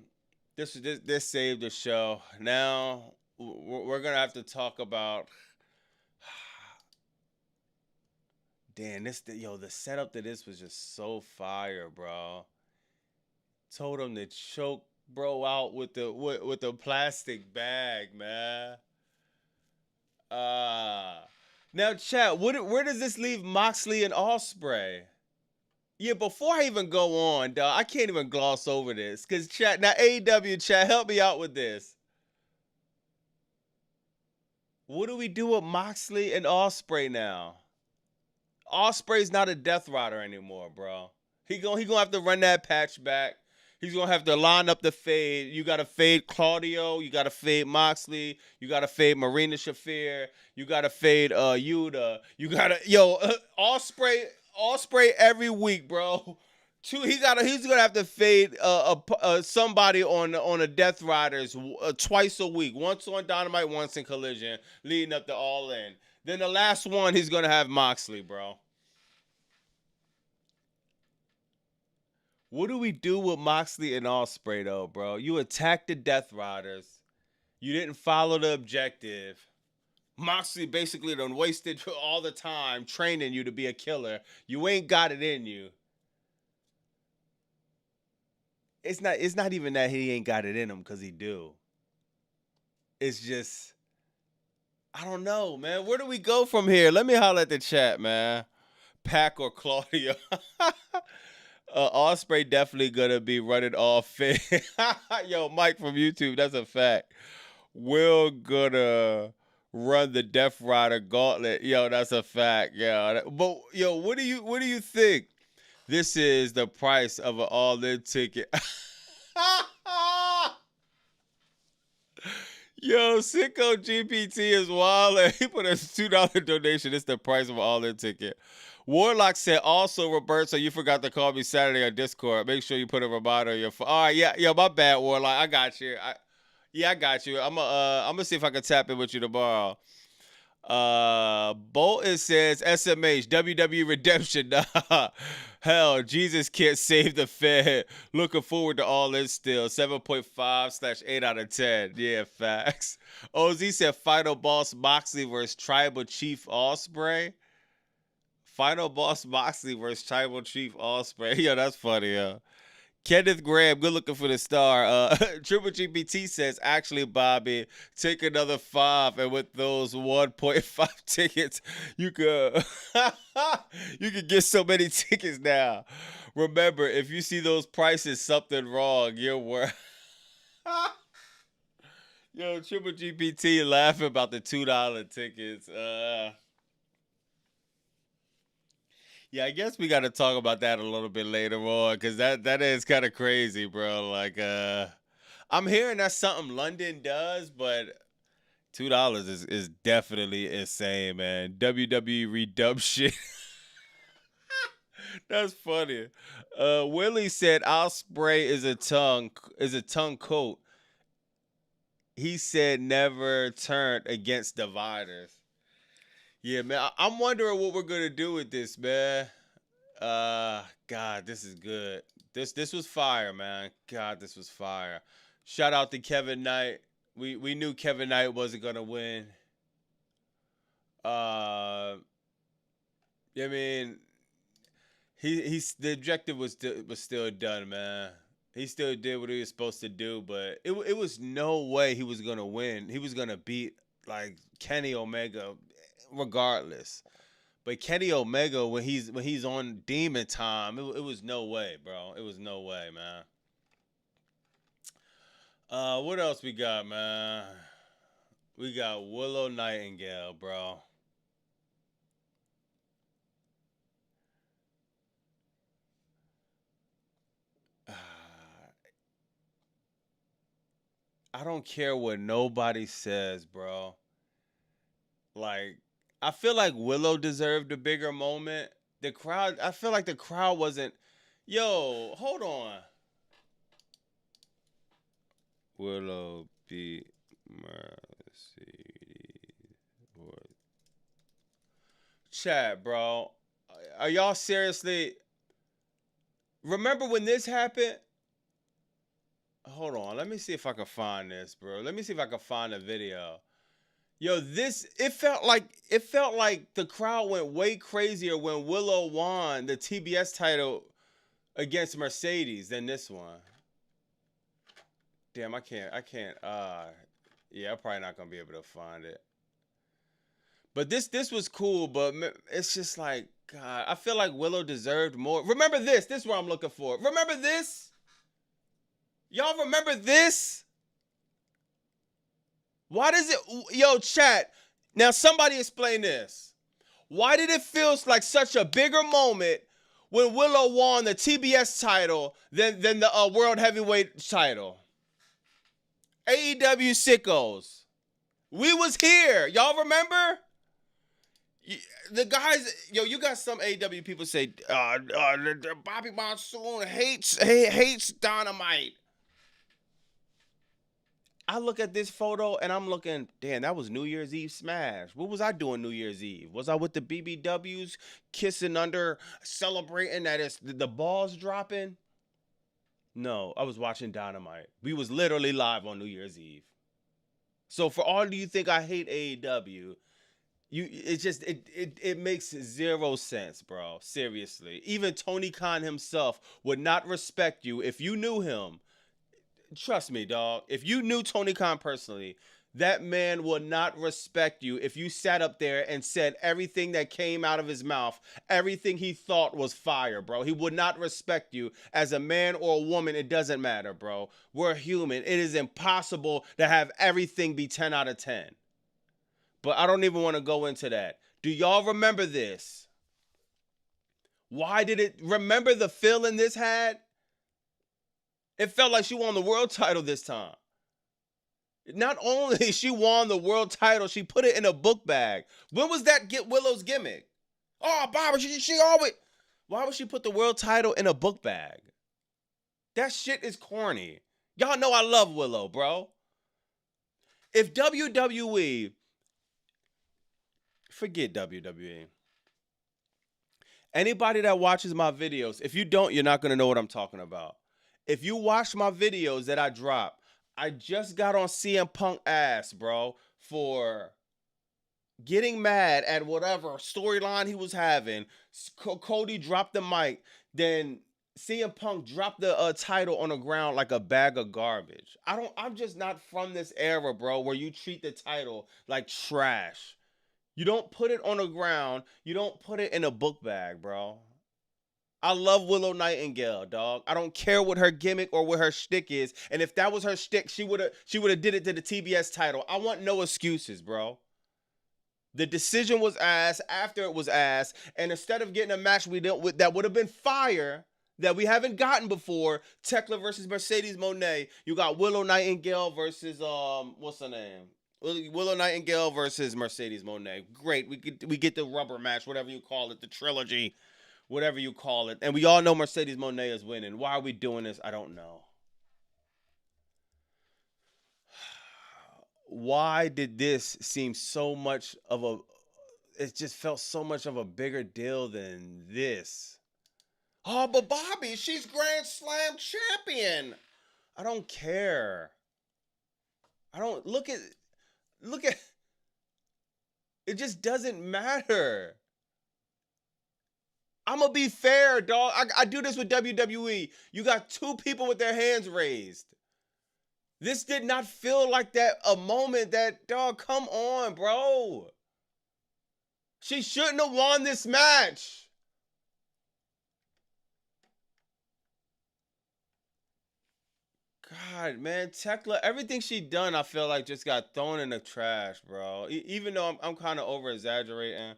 This saved the show. Now we're gonna have to talk about. Damn, the setup to this was just so fire, bro. Told him to choke bro out with the plastic bag, man. Now, chat. Where does this leave Moxley and Ospreay? Yeah, before I even go on, dog, I can't even gloss over this. Cause chat, now AEW chat, help me out with this. What do we do with Moxley and Ospreay now? Ospreay's not a Death Rider anymore, bro. He gonna have to run that patch back. He's gonna have to line up the fade. You gotta fade Claudio. You gotta fade Moxley. You gotta fade Marina Shafir. You gotta fade Yuta. You gotta Ospreay every week, bro. He's gonna have to fade somebody on a Death Riders twice a week. Once on Dynamite, once in Collision, leading up to All In. Then the last one, he's gonna have Moxley, bro. What do we do with Moxley and Ospreay though, bro? You attacked the Death Riders. You didn't follow the objective. Moxley basically done wasted all the time training you to be a killer. You ain't got it in you. It's not even that he ain't got it in him because he do. it's just, I don't know, man. Where do we go from here? Let me holler at the chat, man. Pac or Claudio? Osprey definitely gonna be running off fit. Yo, Mike from YouTube, that's a fact. Will gonna run the Death Rider gauntlet. Yo, that's a fact. Yeah, but yo, what do you think? This is the price of an all-in ticket. Yo, Sicko GPT is wild. He put a $2 donation. It's the price of an all-in ticket. Warlock said, also, Roberto, you forgot to call me Saturday on Discord. Make sure you put a reminder on your phone. All right, yeah, yo, my bad, Warlock. I got you. I got you. I'm gonna see if I can tap in with you tomorrow. Bolton says SMH WWE Redemption. Nah. Hell, Jesus can't save the Fed. Looking forward to all in still. 7.5/8 out of 10. Yeah, facts. OZ said Final Boss Moxley versus Tribal Chief Ospreay. Final Boss Moxley versus Tribal Chief Ospreay. Yo, that's funny, yo. Kenneth Graham, good looking for the star. Triple GPT says, actually, Bobby, take another 5, and with those 1.5 tickets, you could you could get so many tickets now. Remember, if you see those prices, something wrong. You're worth. Yo, Triple GPT laughing about the $2 tickets. Yeah, I guess we got to talk about that a little bit later on, because that is kind of crazy, bro. Like, I'm hearing that's something London does, but $2 is definitely insane, man. WWE Redemption. That's funny. Willie said Ospreay is a tongue coat. He said never turned against dividers. Yeah, man. I'm wondering what we're gonna do with this, man. God, this is good. This was fire, man. God, this was fire. Shout out to Kevin Knight. We knew Kevin Knight wasn't gonna win. I mean, he's the objective was still done, man. He still did what he was supposed to do, but it was no way he was gonna win. He was gonna beat like Kenny Omega, regardless. But Kenny Omega, when he's on Demon Time, it was no way, bro. It was no way, man. What else we got, man? We got Willow Nightingale, bro. I don't care what nobody says, bro. Like, I feel like Willow deserved a bigger moment. The crowd, I feel like the crowd wasn't. Yo, hold on. Willow beat Mercedes. Chat, bro. Are y'all seriously? Remember when this happened? Hold on. Let me see if I can find this, bro. Let me see if I can find a video. Yo, it felt like the crowd went way crazier when Willow won the TBS title against Mercedes than this one. Damn, I can't. Yeah, I'm probably not gonna be able to find it. But this was cool, but it's just like, God, I feel like Willow deserved more. Remember this? This is what I'm looking for. Remember this? Y'all remember this? Why does it, yo, chat, now somebody explain this. Why did it feel like such a bigger moment when Willow won the TBS title than the World Heavyweight title? AEW sickos. We was here. Y'all remember? The guys, yo, you got some AEW people say, Bobby Monsoon hates Dynamite. I look at this photo and I'm looking, damn, that was New Year's Eve Smash. What was I doing New Year's Eve? Was I with the BBWs kissing under, celebrating that it's the balls dropping? No, I was watching Dynamite. We was literally live on New Year's Eve. So for all you think I hate AEW, it makes zero sense, bro. Seriously. Even Tony Khan himself would not respect you if you knew him. Trust me, dog. If you knew Tony Khan personally, That man will not respect you if you sat up there and said everything that came out of his mouth, everything he thought was fire, bro. He would not respect you as a man or a woman. It doesn't matter, bro. We're human. It is impossible to have everything be 10 out of 10. But I don't even want to go into that. Do y'all remember this? Why did it? Remember the feeling this had? It felt like she won the world title this time. Not only she won the world title, she put it in a book bag. When was that Willow's gimmick? Oh, Barbara, she always... Why would she put the world title in a book bag? That shit is corny. Y'all know I love Willow, bro. If WWE... Forget WWE. Anybody that watches my videos, if you don't, you're not going to know what I'm talking about. If you watch my videos that I drop, I just got on CM Punk ass, bro, for getting mad at whatever storyline he was having. Cody dropped the mic, then CM Punk dropped the title on the ground like a bag of garbage. I'm just not from this era, bro, where you treat the title like trash. You don't put it on the ground. You don't put it in a book bag, bro. I love Willow Nightingale, dog. I don't care what her gimmick or what her shtick is. And if that was her shtick, she would have did it to the TBS title. I want no excuses, bro. The decision was ass after it was ass. And instead of getting a match that would have been fire, that we haven't gotten before, Tekla versus Mercedes Moné, you got Willow Nightingale versus, what's her name? Willow Nightingale versus Mercedes Moné. Great. We get the rubber match, whatever you call it, the trilogy. Whatever you call it. And we all know Mercedes Moné is winning. Why are we doing this? I don't know. Why did this seem so much of a... It just felt so much of a bigger deal than this. Oh, but Bobby, she's Grand Slam champion. I don't care. I don't... Look at... It just doesn't matter. I'm going to be fair, dog. I do this with WWE. You got two people with their hands raised. This did not feel like a moment that, dog, come on, bro. She shouldn't have won this match. God, man, Tekla, everything she done, I feel like just got thrown in the trash, bro. Even though I'm kind of over-exaggerating.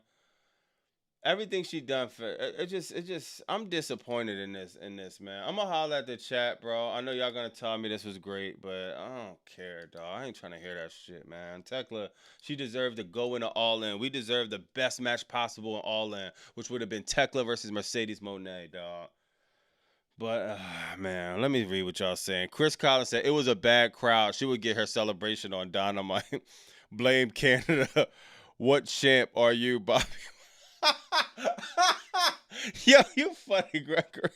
Everything she done for it just I'm disappointed in this, man. I'm gonna holler at the chat, bro. I know y'all gonna tell me this was great, but I don't care, dog. I ain't trying to hear that shit, man. Tekla, she deserved to go into All In. We deserve the best match possible in All In, which would have been Tekla versus Mercedes Moné, dog. But man, let me read what y'all saying. Chris Collins said it was a bad crowd. She would get her celebration on Dynamite. Blame Canada. What champ are you, Bobby? Yo, you funny, Gregory.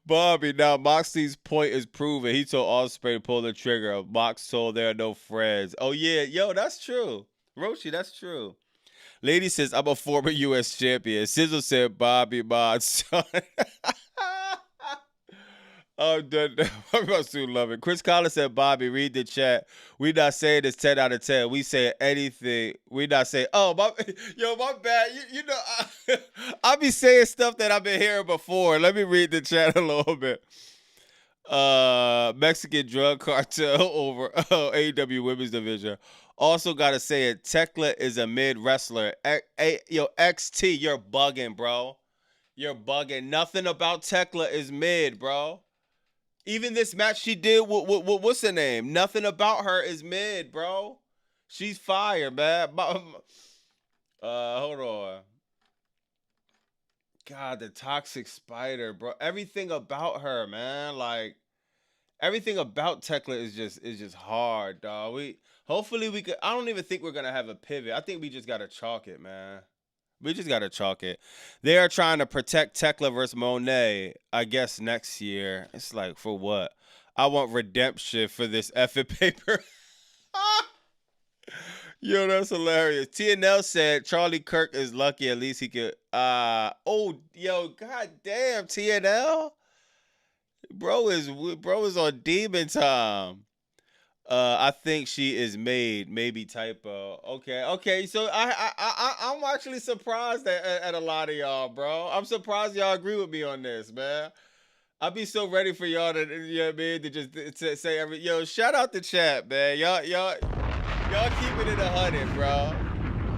Bobby, now Moxley's point is proven. He told Ospreay to pull the trigger. Mox told there are no friends. Oh, yeah. Yo, that's true. Roshi, that's true. Lady says, I'm a former U.S. champion. Sizzle said, Bobby, my son. Oh, I'm about to love it. Chris Collins said, Bobby, read the chat. We not saying it's 10 out of 10. We say anything. We not say, oh, my bad. You know, I be saying stuff that I've been hearing before. Let me read the chat a little bit. Mexican drug cartel over AEW Women's Division. Also got to say it, Tekla is a mid wrestler. Yo, XT, you're bugging, bro. You're bugging. Nothing about Tekla is mid, bro. Even this match she did, what's her name? Nothing about her is mid, bro. She's fire, man. Hold on. God, the Toxic Spider, bro. Everything about her, man. Like, everything about Tekla is just hard, dog. Hopefully we could. I don't even think we're gonna have a pivot. I think we just gotta chalk it, man. We just got to chalk it. They are trying to protect Tekla versus Moné, I guess, next year. It's like, for what? I want redemption for this effing paper. Yo, that's hilarious. TNL said Charlie Kirk is lucky. At least he could. Yo, goddamn, TNL. Bro is on demon time. I think she is made. Maybe typo. Okay. So I'm actually surprised at a lot of y'all, bro. I'm surprised y'all agree with me on this, man. I'll be so ready for y'all to, you know what I mean, to just to say every yo. Shout out the chat, man. Y'all keeping it 100, bro.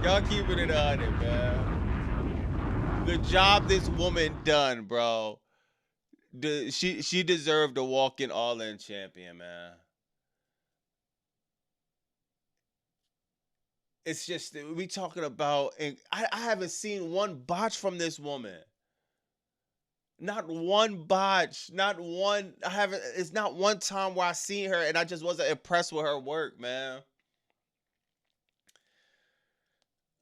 Y'all keeping it 100, man. The job this woman done, bro. She deserved a walk-in all-in champion, man. It's just we talking about, and I haven't seen one botch from this woman. Not one botch, not one. I haven't. It's not one time where I seen her and I just wasn't impressed with her work, man.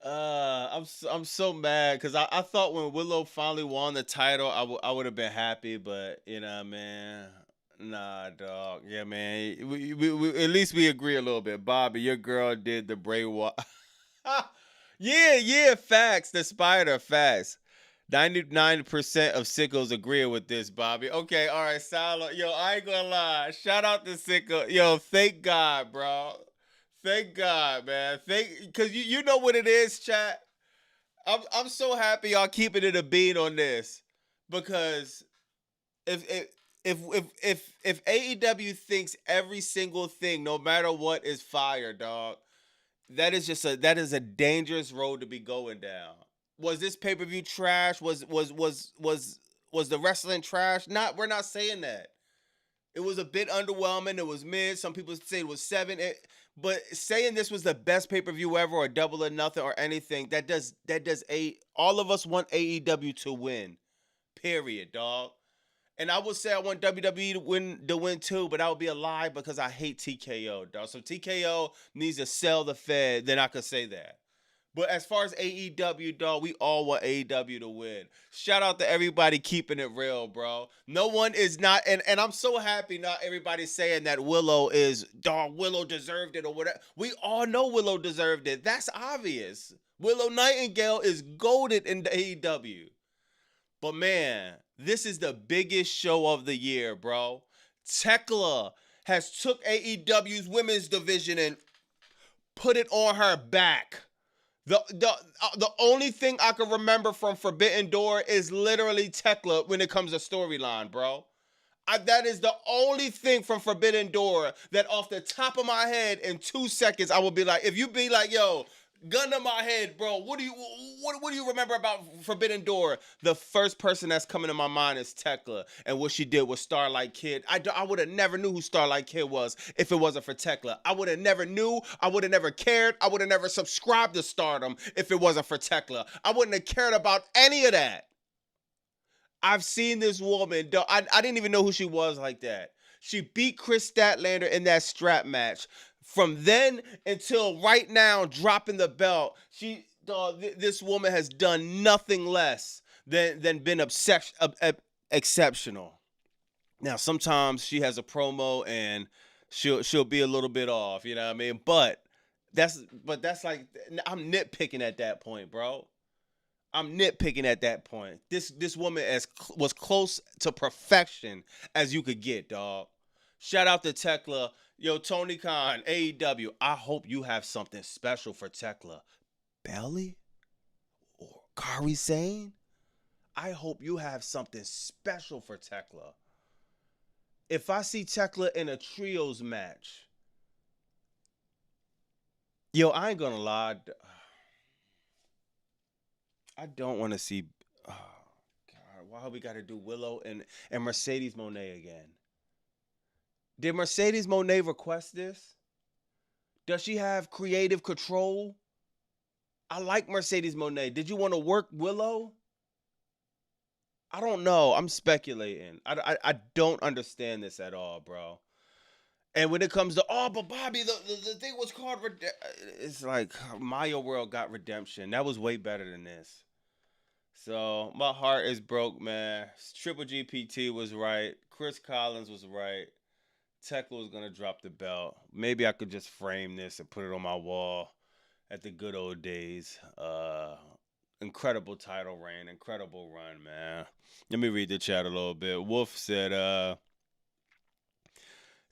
I'm so mad because I thought when Willow finally won the title, I would have been happy, but you know, man, nah, dog. Yeah, man. At least we agree a little bit. Bobby, your girl did the Bray Wyatt. Yeah, facts. The spider, facts. 99% of sickos agree with this, Bobby. Okay, all right, Salo. Yo, I ain't gonna lie. Shout out to Sicko. Yo, thank God, bro. Thank God, man. Cause you know what it is, chat. I'm so happy y'all keeping it a beat on this. Because if AEW thinks every single thing, no matter what, is fire, dog, that is a dangerous road to be going down. Was this pay-per-view trash? Was the wrestling trash? We're not saying that. It was a bit underwhelming. It was mid. Some people say it was 7. But saying this was the best pay-per-view ever or Double or Nothing or anything, all of us want AEW to win. Period, dog. And I would say I want WWE to win too, but that would be a lie because I hate TKO, dog. So TKO needs to sell the Fed, then I could say that. But as far as AEW, dog, we all want AEW to win. Shout out to everybody keeping it real, bro. No one is not, and I'm so happy not everybody's saying that Willow deserved it or whatever. We all know Willow deserved it. That's obvious. Willow Nightingale is goated in the AEW. But man, this is the biggest show of the year, bro. Tekla has took AEW's women's division and put it on her back. The only thing I can remember from Forbidden Door is literally Tekla when it comes to storyline, bro. That is the only thing from Forbidden Door that off the top of my head in 2 seconds I will be like, if you be like, yo, gun to my head, bro, what do you remember about Forbidden Door? The first person that's coming to my mind is Tekla and what she did with Starlight Kid. I would have never knew who Starlight Kid was if it wasn't for Tekla. I would have never knew. I would have never cared. I would have never subscribed to Stardom if it wasn't for Tekla. I wouldn't have cared about any of that. I've seen this woman. I didn't even know who she was like that. She beat Chris Statlander in that strap match. From then until right now, dropping the belt, this woman has done nothing less than been exceptional. Now, sometimes she has a promo and she'll be a little bit off, you know what I mean? But that's like, I'm nitpicking at that point, bro. I'm nitpicking at that point. This woman was close to perfection as you could get, dog. Shout out to Tekla. Yo, Tony Khan, AEW. I hope you have something special for Tekla. Belly? Or Kairi Sane? I hope you have something special for Tekla. If I see Tekla in a trios match, yo, I ain't gonna lie. I don't want to see. Oh God, why we got to do Willow and Mercedes Moné again? Did Mercedes Moné request this? Does she have creative control? I like Mercedes Moné. Did you want to work Willow? I don't know. I'm speculating. I don't understand this at all, bro. And when it comes to, but Bobby, the thing was called it's like Maya World got redemption. That was way better than this. So my heart is broke, man. Triple GPT was right. Chris Collins was right. Tekla was gonna drop the belt. Maybe I could just frame this and put it on my wall at the good old days. Incredible title reign, incredible run, man. Let me read the chat a little bit. Wolf said,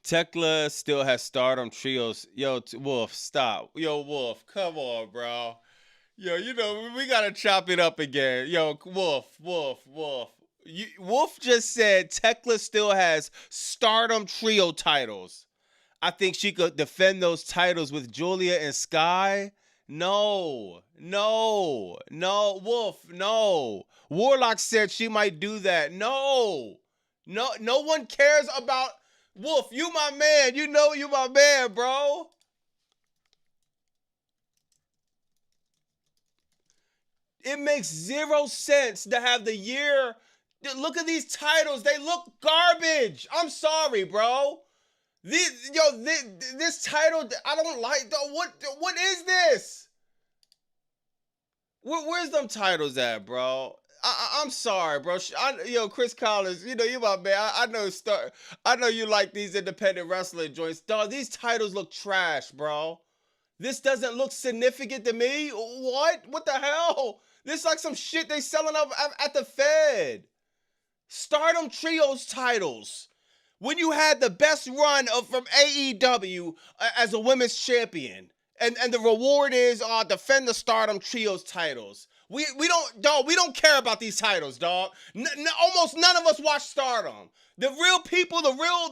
Tekla still has Stardom trios. Yo, Wolf, stop. Yo, Wolf, come on, bro. Yo, you know, we gotta chop it up again. Yo, Wolf. Wolf just said Tekla still has Stardom trio titles. I think she could defend those titles with Julia and Sky. No, Wolf, no. Warlock said she might do that. No one cares about Wolf. You my man. You know you my man, bro. It makes zero sense to have the year. Look at these titles. They look garbage. I'm sorry, bro. This title, I don't like. What is this? Where's them titles at, bro? I'm sorry, bro. Chris Collins, you know you my man. I know you like these independent wrestling joints. Dog, these titles look trash, bro. This doesn't look significant to me. What the hell? This is like some shit they selling up at the Fed. Stardom Trios titles. When you had the best run from AEW as a women's champion, and the reward is defend the Stardom Trios titles. We don't care about these titles, dog. Almost none of us watch Stardom. The real people, the real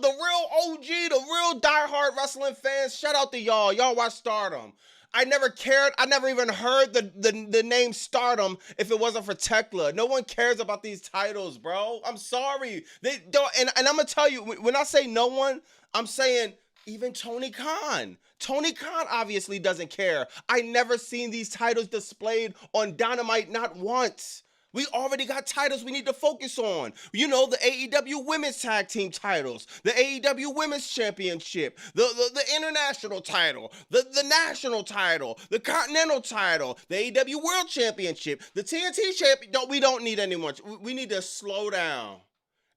OG, the real diehard wrestling fans, shout out to y'all. Y'all watch Stardom. I never cared. I never even heard the name Stardom if it wasn't for Tekla. No one cares about these titles, bro. I'm sorry. They don't. And I'm gonna tell you, when I say no one, I'm saying even Tony Khan. Tony Khan obviously doesn't care. I never seen these titles displayed on Dynamite, not once. We already got titles we need to focus on. You know, the AEW Women's Tag Team titles, the AEW Women's Championship, the International title, the National title, the Continental title, the AEW World Championship, the TNT Championship. We don't need any more. We need to slow down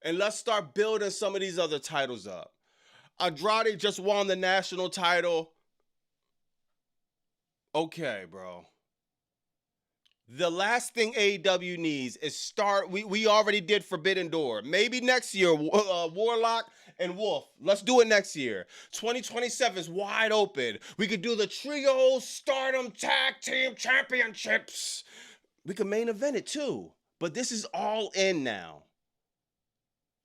and let's start building some of these other titles up. Andrade just won the national title. Okay, bro. The last thing AEW needs is start. We already did Forbidden Door. Maybe next year, Warlock and Wolf. Let's do it next year. 2027 is wide open. We could do the Trio Stardom Tag Team Championships. We could main event it too. But this is All In now.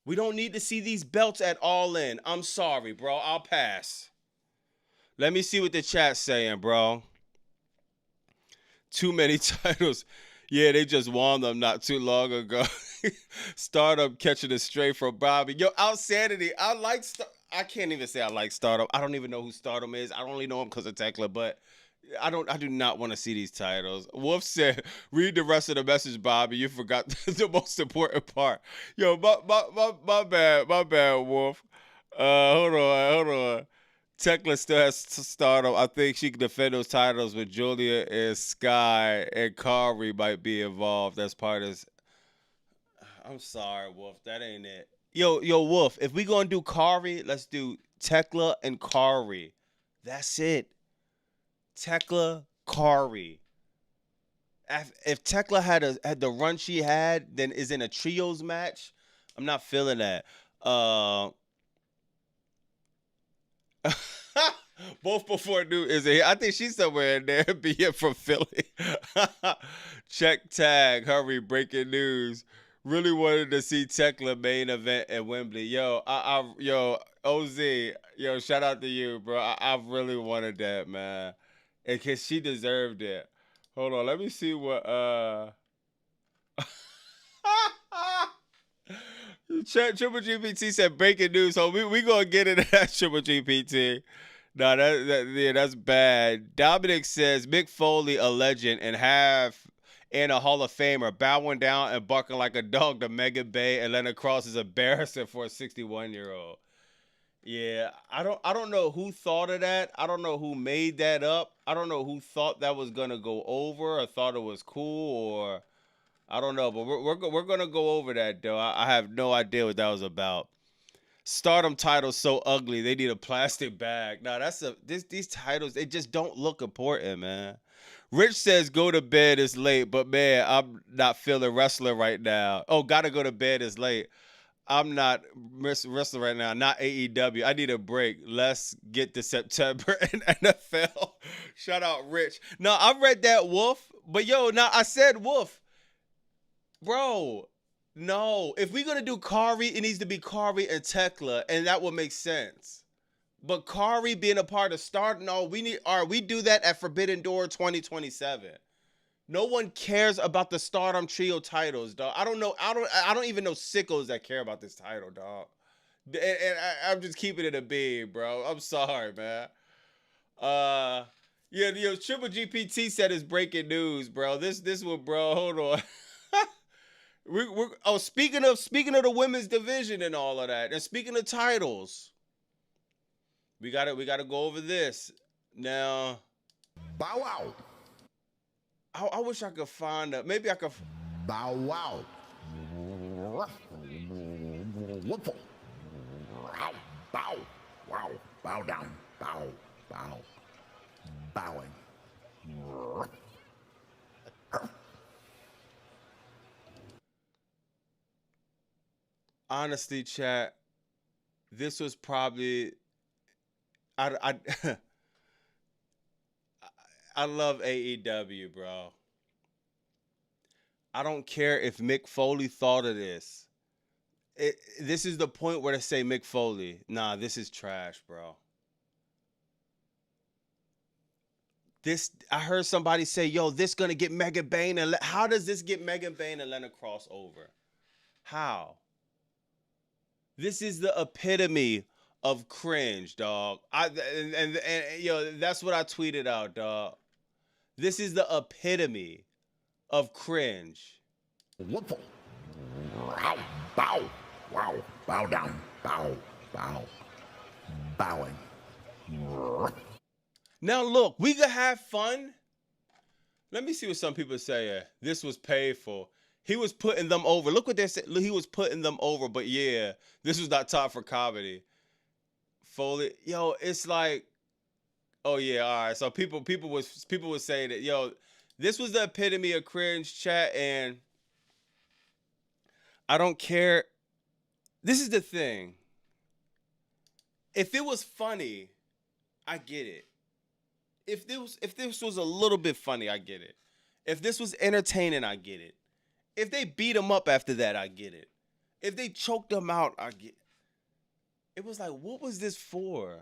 We don't need to see these belts at All In. I'm sorry, bro. I'll pass. Let me see what the chat's saying, bro. Too many titles. Yeah, they just won them not too long ago. Stardom catching a stray from Bobby. Yo, Outsanity. I can't even say I like Stardom. I don't even know who Stardom is. I only know him because of Tekla, but I do not want to see these titles. Wolf said, read the rest of the message, Bobby. You forgot the most important part. Yo, my bad, Wolf. Hold on. Tekla still has Stardom. I think she can defend those titles with Julia and Sky and Kari might be involved as part of this. I'm sorry, Wolf. That ain't it. Yo, Wolf, if we gonna do Kari, let's do Tekla and Kari. That's it. Tekla, Kari. If Tekla had the run she had, then is in a trios match. I'm not feeling that. Both before New is here. I think she's somewhere in there. Being from Philly. Check tag. Hurry. Breaking news. Really wanted to see Tekla main event at Wembley. Yo, OZ. Yo, shout out to you, bro. I really wanted that, man. And cause she deserved it. Hold on. Let me see what Triple GPT said breaking news, so we gonna get into that. Triple GPT. No, that's bad. Dominic says Mick Foley, a legend and a Hall of Famer, bowing down and barking like a dog to Megan Bay and Lennon Cross is embarrassing for a 61-year-old. Yeah, I don't know who thought of that. I don't know who made that up. I don't know who thought that was gonna go over or thought it was cool or. I don't know, but we're gonna go over that though. I have no idea what that was about. Stardom titles so ugly they need a plastic bag. Now these titles they just don't look important, man. Rich says go to bed is late, but man I'm not feeling wrestling right now. Oh, gotta go to bed is late. I'm not wrestling right now. Not AEW. I need a break. Let's get to September in NFL. Shout out Rich. No, I read that Wolf, but yo, now I said Wolf, bro. No, if we're gonna do Kari, it needs to be Kari and Tekla, and that would make sense. But Kari being a part of Start, no, we do that at Forbidden Door 2027. No one cares about the Stardom Trio titles, dog. I don't know. I don't even know sickos that care about this title, dog. And I'm just keeping it a beam, bro. I'm sorry, man. Yeah, Triple GPT said it's breaking news, bro. This one, bro. Hold on. we're speaking of the women's division and all of that, and speaking of titles, we gotta go over this now. Bow wow. I wish I could find a. Maybe I could. Bow wow. Bow. Wow. Bow down. Bow. Bow. Bowing. Honestly, chat, this was probably I I love AEW, bro. I don't care if Mick Foley thought of this. This is the point where they say Mick Foley. Nah, this is trash, bro. I heard somebody say, yo, this gonna get Megan Bayne and how does this get Megan Bayne and Leonard Cross over? How? This is the epitome of cringe, dog. And yo, that's what I tweeted out, dog. This is the epitome of cringe. Bow. Wow. Bow down. Bow. Bow. Bowing. Now look, we could have fun. Let me see what some people say. This was paid for. He was putting them over. Look what they said. He was putting them over. But yeah, this was not top for comedy. Foley, yo, it's like, oh yeah, all right. So people was saying that, yo, this was the epitome of cringe, chat, and I don't care. This is the thing. If it was funny, I get it. If this was a little bit funny, I get it. If this was entertaining, I get it. If they beat him up after that, I get it. If they choked him out, I get it. It was like, what was this for?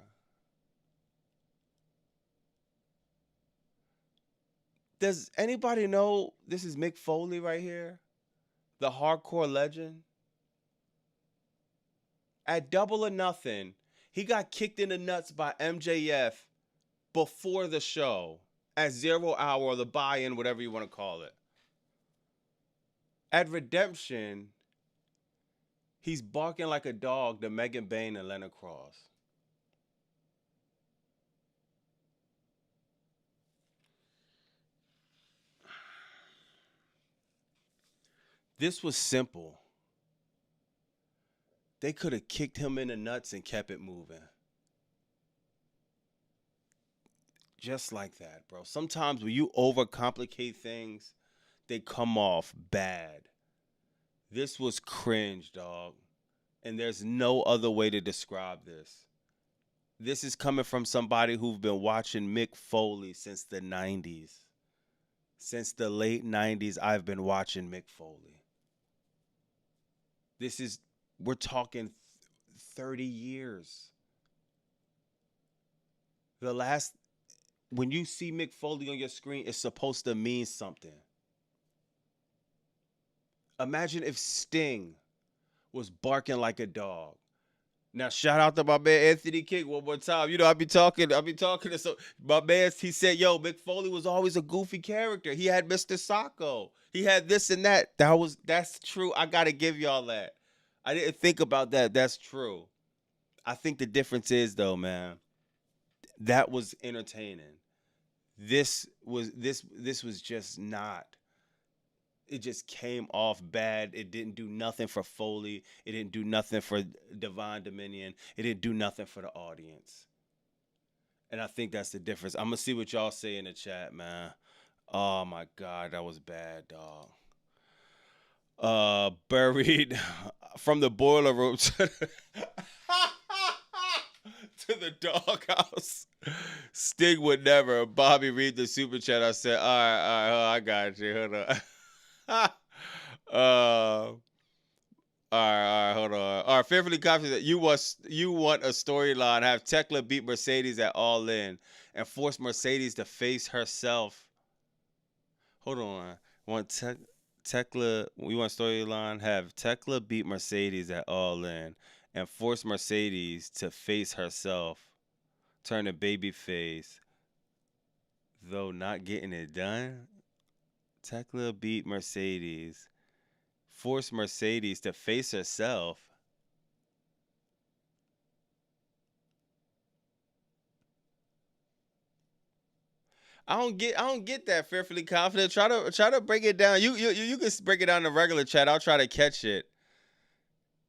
Does anybody know this is Mick Foley right here? The hardcore legend? At Double or Nothing, he got kicked in the nuts by MJF before the show at 0 Hour or the buy-in, whatever you want to call it. At Redemption, he's barking like a dog to Megan Bayne and Leonard Cross. This was simple. They could have kicked him in the nuts and kept it moving. Just like that, bro. Sometimes when you overcomplicate things, they come off bad. This was cringe, dog. And there's no other way to describe this. This is coming from somebody who's been watching Mick Foley since the 90s. Since the late 90s, I've been watching Mick Foley. We're talking 30 years. When you see Mick Foley on your screen, it's supposed to mean something. Imagine if Sting was barking like a dog. Now, shout out to my man Anthony King one more time. You know, I be talking to my man. He said, yo, Mick Foley was always a goofy character. He had Mr. Sacco. He had this and that. That's true. I gotta give y'all that. I didn't think about that. That's true. I think the difference is though, man, that was entertaining. This was just not. It just came off bad. It didn't do nothing for Foley. It didn't do nothing for Divine Dominion. It didn't do nothing for the audience. And I think that's the difference. I'm going to see what y'all say in the chat, man. Oh, my God. That was bad, dog. Buried from the boiler room to the doghouse. Sting would never. Bobby read the super chat. I said, all right, I got you. Hold on. All right, hold on. All right, fearfully confident that you want a storyline. Have Tekla beat Mercedes at All In and force Mercedes to face herself. Hold on. Tekla? We want storyline. Have Tekla beat Mercedes at All In and force Mercedes to face herself. Turn a baby face, though not getting it done. Tekla beat Mercedes. Force Mercedes to face herself. I don't get that. Fearfully confident. Try to break it down. You can break it down in the regular chat. I'll try to catch it.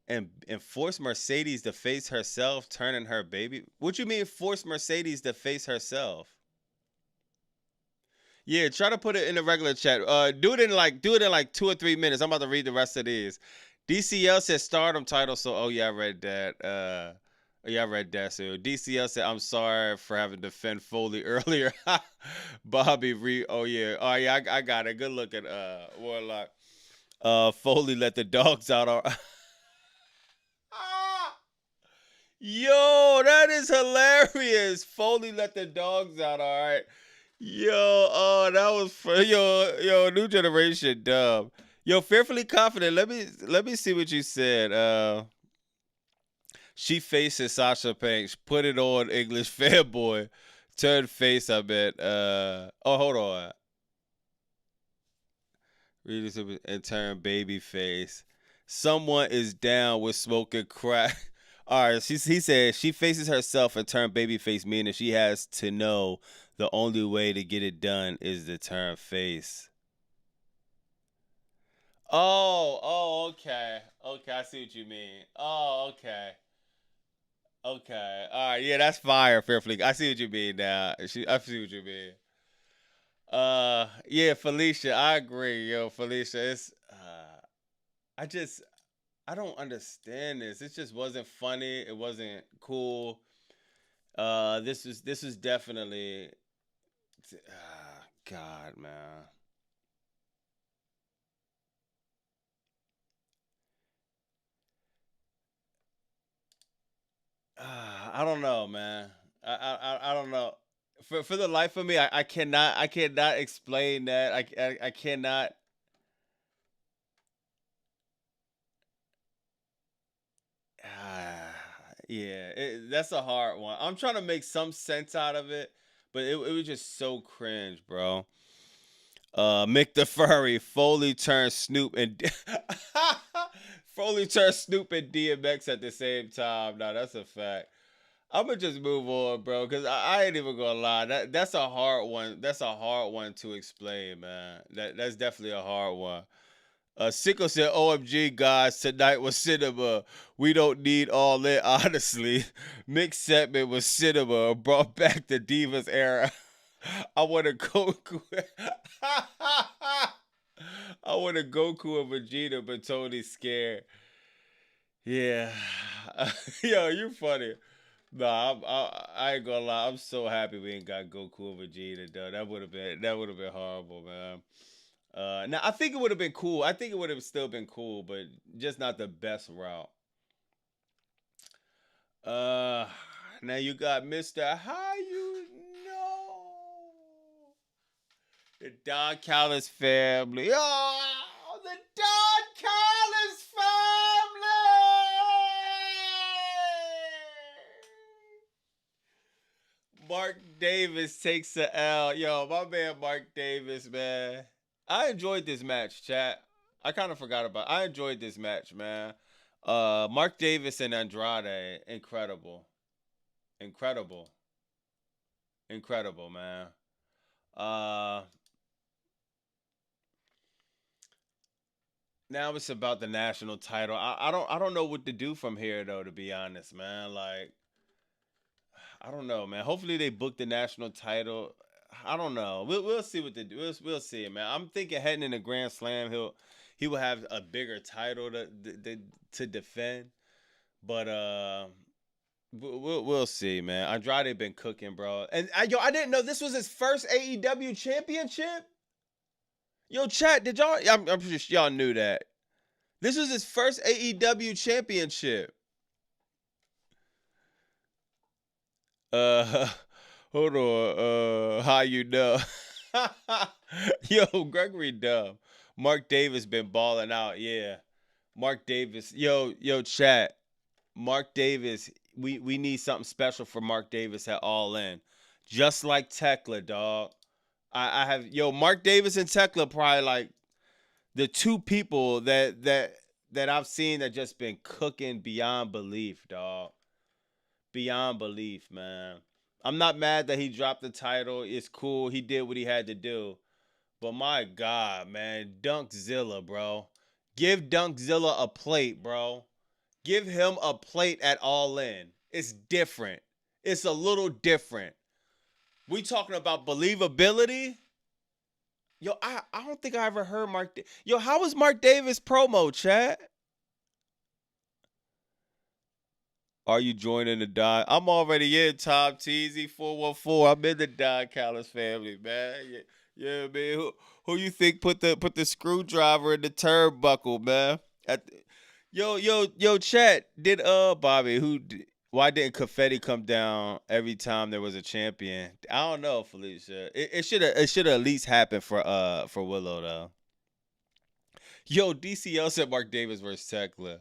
And force Mercedes to face herself, turning her baby. What you mean force Mercedes to face herself? Yeah, try to put it in the regular chat. Do it in like 2 or 3 minutes. I'm about to read the rest of these. DCL said Stardom title. So I read that. I read that. So DCL said I'm sorry for having to defend Foley earlier. Bobby Reed. Oh yeah. I got it. Good look at Warlock. Foley let the dogs out. Yo, that is hilarious. Foley let the dogs out. All right. Yo, that was for yo, new generation dub. Yo, fearfully confident. Let me see what you said. She faces Sasha Banks. Put it on, English fanboy. Turn face, I bet. Hold on. Read this and turn baby face. Someone is down with smoking crack. All right, he said she faces herself and turn baby face, meaning she has to know the only way to get it done is to turn face. Okay. Okay, I see what you mean. Okay. Okay. All right, yeah, that's fire, Fearfully. I see what you mean now. I see what you mean. Yeah, Felicia, I agree, yo, Felicia. It's I don't understand this. It just wasn't funny. It wasn't cool. This was definitely God, man. I don't know, man. I don't know. For the life of me, I cannot explain that. I cannot. Yeah, that's a hard one. I'm trying to make some sense out of it, but it was just so cringe, bro. Mick the Furry, Foley turned Snoop and Foley turned Snoop and DMX at the same time. Now that's a fact. I'm gonna just move on, bro, because I ain't even gonna lie. That's a hard one. That's a hard one to explain, man. That's definitely a hard one. Sicko said, OMG, guys, tonight was cinema. We don't need all that, honestly. Mick Setman was cinema, brought back the Divas era. I want to Goku. I want to Goku and Vegeta, but Tony's scared. Yeah. Yo, you funny. Nah, I ain't gonna lie. I'm so happy we ain't got Goku and Vegeta, though. That would have been horrible, man. Now I think it would have been cool. I think it would have still been cool, but just not the best route. Now you got Mr. How You Know, the Don Callis family. Oh, the Don Callis family. Mark Davis takes the L. Yo, my man Mark Davis, man. I enjoyed this match, chat. I kind of forgot about it. I enjoyed this match, man. Mark Davis and Andrade, incredible. Incredible, man. Now it's about the national title. I don't know what to do from here, though, to be honest, man. Like, I don't know, man. Hopefully they book the national title. I don't know. We'll see what they do. We'll see, man. I'm thinking heading in the Grand Slam, he would have a bigger title to defend. But we'll see, man. Andrade been cooking, bro. And I didn't know this was his first AEW championship. Yo, chat, did y'all? I'm pretty sure y'all knew that. This was his first AEW championship. Hold on. How you know? Yo, Gregory Dub. Mark Davis been balling out. Yeah. Mark Davis. Yo, chat. Mark Davis. We need something special for Mark Davis at All In. Just like Tekla, dog. I have Mark Davis and Tekla probably like the two people that I've seen that just been cooking beyond belief, dog. Beyond belief, man. I'm not mad that he dropped the title. It's cool. He did what he had to do. But my God, man, Dunkzilla, bro. Give Dunkzilla a plate, bro. Give him a plate at All In. It's different. It's a little different. We talking about believability? Yo, I don't think I ever heard Mark. Yo, how was Mark Davis promo, chat? Are you joining the Don? I'm already in, Tom Teasy 414. I'm in the Don Callis family, man. Yeah, man. Who you think put the screwdriver in the turnbuckle, man? Yo, chat. Did Bobby why didn't confetti come down every time there was a champion? I don't know, Felicia. It should have at least happened for Willow though. Yo, DCL said Mark Davis versus Tekla.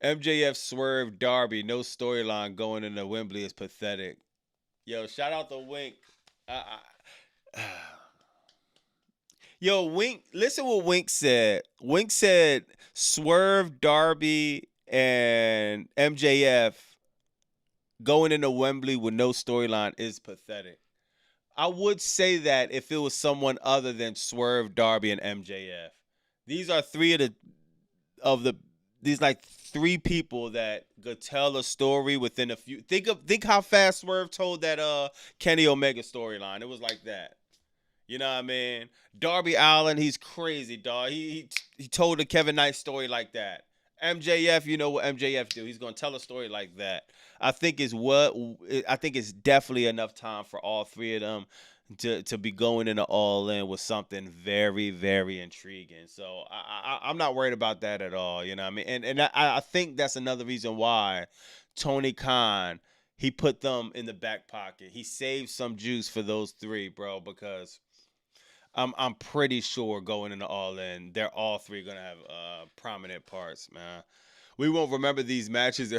MJF Swerve Darby, no storyline going into Wembley is pathetic. Yo, shout out to Wink. Yo, Wink, listen what Wink said. Wink said Swerve, Darby, and MJF going into Wembley with no storyline is pathetic. I would say that if it was someone other than Swerve, Darby, and MJF. These are three these like three people that could tell a story within a few. Think how fast Swerve told that Kenny Omega storyline. It was like that. You know what I mean? Darby Allin, he's crazy, dog. He told the Kevin Knight story like that. MJF, you know what MJF do? He's gonna tell a story like that. I think it's definitely enough time for all three of them to be going into All In with something very, very intriguing. So I'm not worried about that at all. You know what I mean? And I think that's another reason why Tony Khan, he put them in the back pocket. He saved some juice for those three, bro, because I'm pretty sure going into All In, they're all three gonna have prominent parts, man. We won't remember these matches.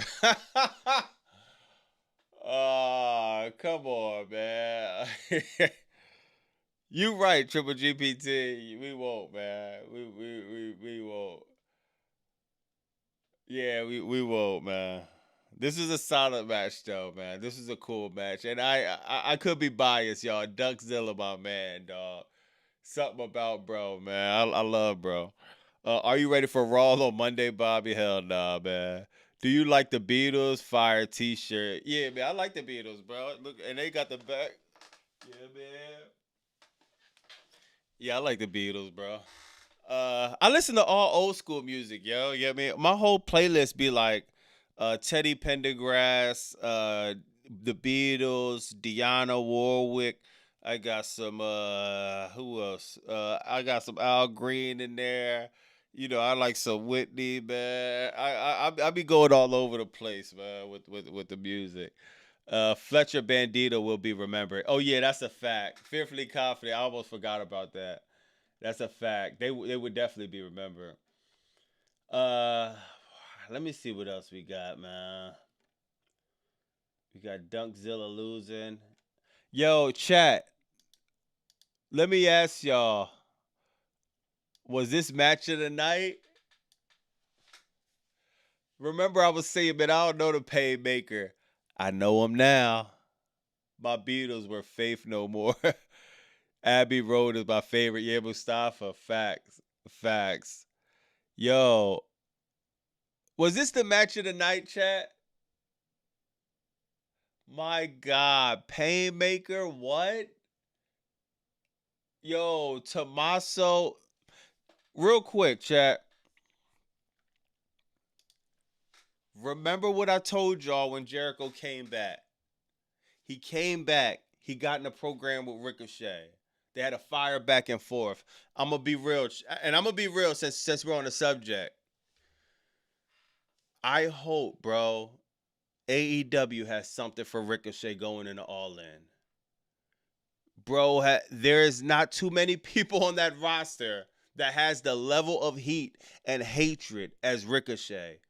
Oh, come on, man. You right, Triple GPT. We won't, man. We won't. Yeah, we won't, man. This is a solid match, though, man. This is a cool match, and I could be biased, y'all. Dunkzilla, my man, dog. Something about bro, man. I love bro. Are you ready for Raw on Monday, Bobby? Hell nah, man. Do you like the Beatles? Fire T-shirt. Yeah, man. I like the Beatles, bro. Look, and they got the back. Yeah, man. Yeah, I like the Beatles, bro. I listen to all old school music, yo. You know what I mean? My whole playlist be like Teddy Pendergrass, the Beatles, Dionne Warwick. I got some who else? I got some Al Green in there. You know, I like some Whitney, man. I be going all over the place, man, with the music. Fletcher Bandito will be remembered. Oh yeah, that's a fact. Fearfully Confident. I almost forgot about that. That's a fact. They would definitely be remembered. Let me see what else we got, man. We got Dunkzilla losing. Yo, chat. Let me ask y'all. Was this match of the night? Remember I was saying, man, I don't know the Painmaker. I know him now. My Beatles were Faith No More. Abbey Road is my favorite. Yeah, Mustafa. Facts. Yo. Was this the match of the night, chat? My God. Painmaker, what? Yo, Tommaso. Real quick, chat. Remember what I told y'all when Jericho came back? He came back. He got in a program with Ricochet. They had a fire back and forth. I'm gonna be real, and I'm gonna be real since we're on the subject. I hope, bro, AEW has something for Ricochet going into All In. Bro, there is not too many people on that roster that has the level of heat and hatred as Ricochet.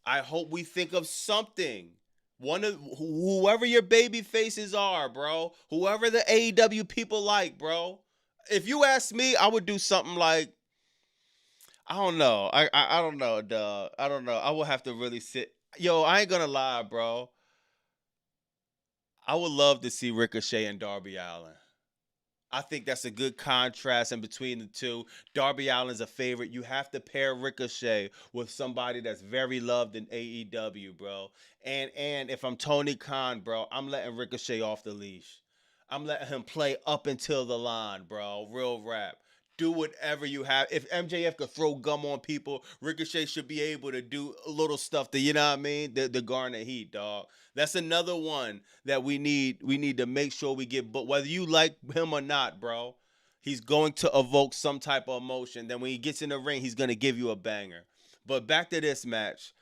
I hope we think of something. One of whoever your baby faces are, bro. Whoever the AEW people like, bro. If you ask me, I would do something like, I don't know. I don't know, dog. I don't know. I would have to really sit. Yo, I ain't gonna lie, bro. I would love to see Ricochet and Darby Allin. I think that's a good contrast in between the two. Darby Allin's a favorite. You have to pair Ricochet with somebody that's very loved in AEW, bro. And if I'm Tony Khan, bro, I'm letting Ricochet off the leash. I'm letting him play up until the line, bro. Real rap. Do whatever you have. If MJF could throw gum on people, Ricochet should be able to do little stuff to, you know what I mean? The garner heat, dog. That's another one that we need. We need to make sure we get. But whether you like him or not, bro, he's going to evoke some type of emotion. Then when he gets in the ring, he's going to give you a banger. But back to this match.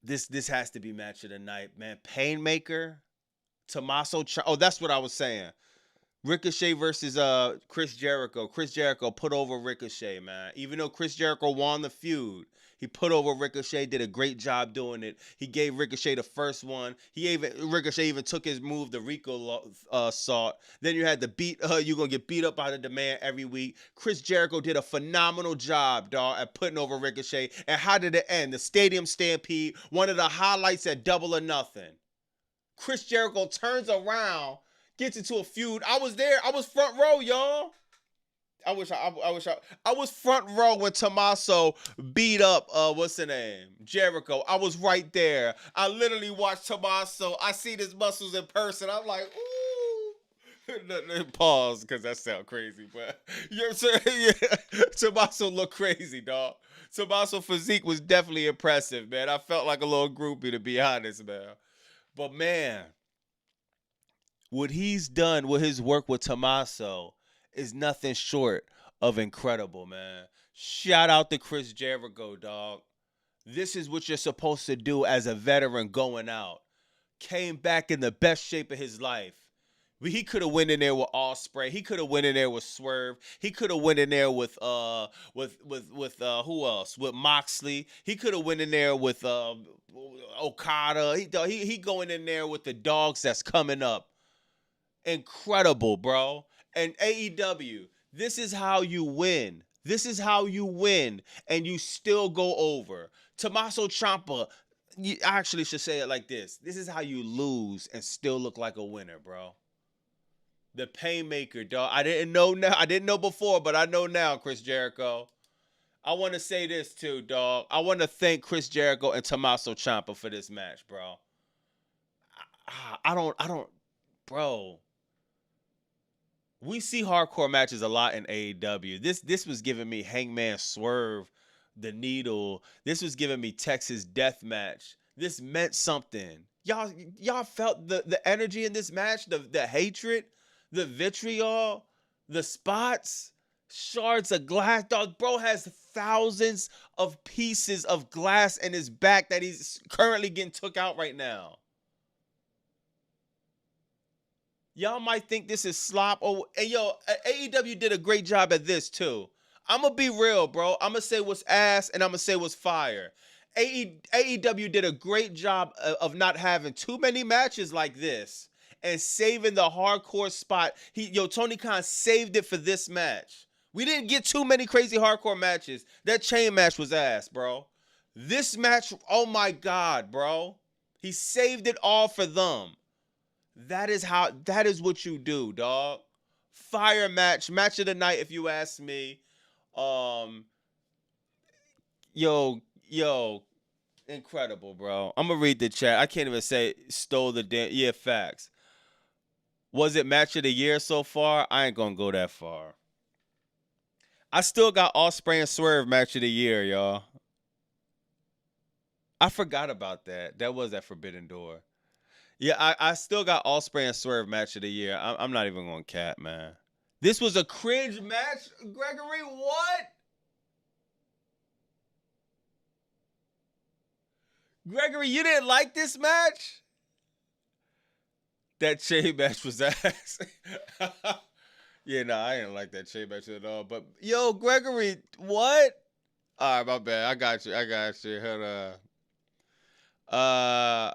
This has to be match of the night, man. Painmaker, Tommaso. Oh, that's what I was saying. Ricochet versus Chris Jericho. Chris Jericho put over Ricochet, man. Even though Chris Jericho won the feud, he put over Ricochet, did a great job doing it. He gave Ricochet the first one. Ricochet even took his move, the Rico Salt. Then you had the you're going to get beat up by the Demand every week. Chris Jericho did a phenomenal job, dog, at putting over Ricochet. And how did it end? The Stadium Stampede, one of the highlights at Double or Nothing. Chris Jericho turns around, gets into a feud. I was there. I was front row, y'all. I was front row when Tommaso beat up what's the name? Jericho. I was right there. I literally watched Tommaso. I seen his muscles in person. I'm like, ooh. Pause, because that sounds crazy, but Tommaso looked crazy, dog. Tommaso physique was definitely impressive, man. I felt like a little groupie, to be honest, man. But man, what he's done with his work with Tommaso is nothing short of incredible, man. Shout out to Chris Jericho, dog. This is what you're supposed to do as a veteran going out. Came back in the best shape of his life. He could have went in there with Ospreay. He could have went in there with Swerve. He could have went in there with who else? With Moxley. He could have went in there with Okada. He going in there with the dogs that's coming up. Incredible, bro. And AEW, this is how you win. This is how you win, and you still go over. Tommaso Ciampa, I actually should say it like this. This is how you lose and still look like a winner, bro. The Painmaker, dog. I didn't know before, but I know now, Chris Jericho. I want to say this too, dog. I want to thank Chris Jericho and Tommaso Ciampa for this match, bro. I don't, bro. We see hardcore matches a lot in AEW. This was giving me Hangman Swerve, The Needle. This was giving me Texas Death Match. This meant something. Y'all felt the energy in this match, the hatred, the vitriol, the spots, shards of glass. Dog, bro has thousands of pieces of glass in his back that he's currently getting took out right now. Y'all might think this is slop. AEW did a great job at this too. I'm going to be real, bro. I'm going to say what's ass and I'm going to say what's fire. AEW did a great job of not having too many matches like this and saving the hardcore spot. Tony Khan saved it for this match. We didn't get too many crazy hardcore matches. That chain match was ass, bro. This match, oh my God, bro. He saved it all for them. That is what you do, dog. Fire match of the night, if you ask me. Incredible, bro. I'm gonna read the chat. I can't even say stole the damn. Yeah, facts. Was it match of the year so far? I ain't gonna go that far. I still got Ospreay and Swerve match of the year, y'all. I forgot about that. That was at Forbidden Door. Yeah, I still got Ospreay and Swerve match of the year. I'm not even going to cap, man. This was a cringe match, Gregory. What? Gregory, you didn't like this match? That chain match was ass. Yeah, no, I didn't like that chain match at all. But yo, Gregory, what? All right, my bad. I got you. Hold on.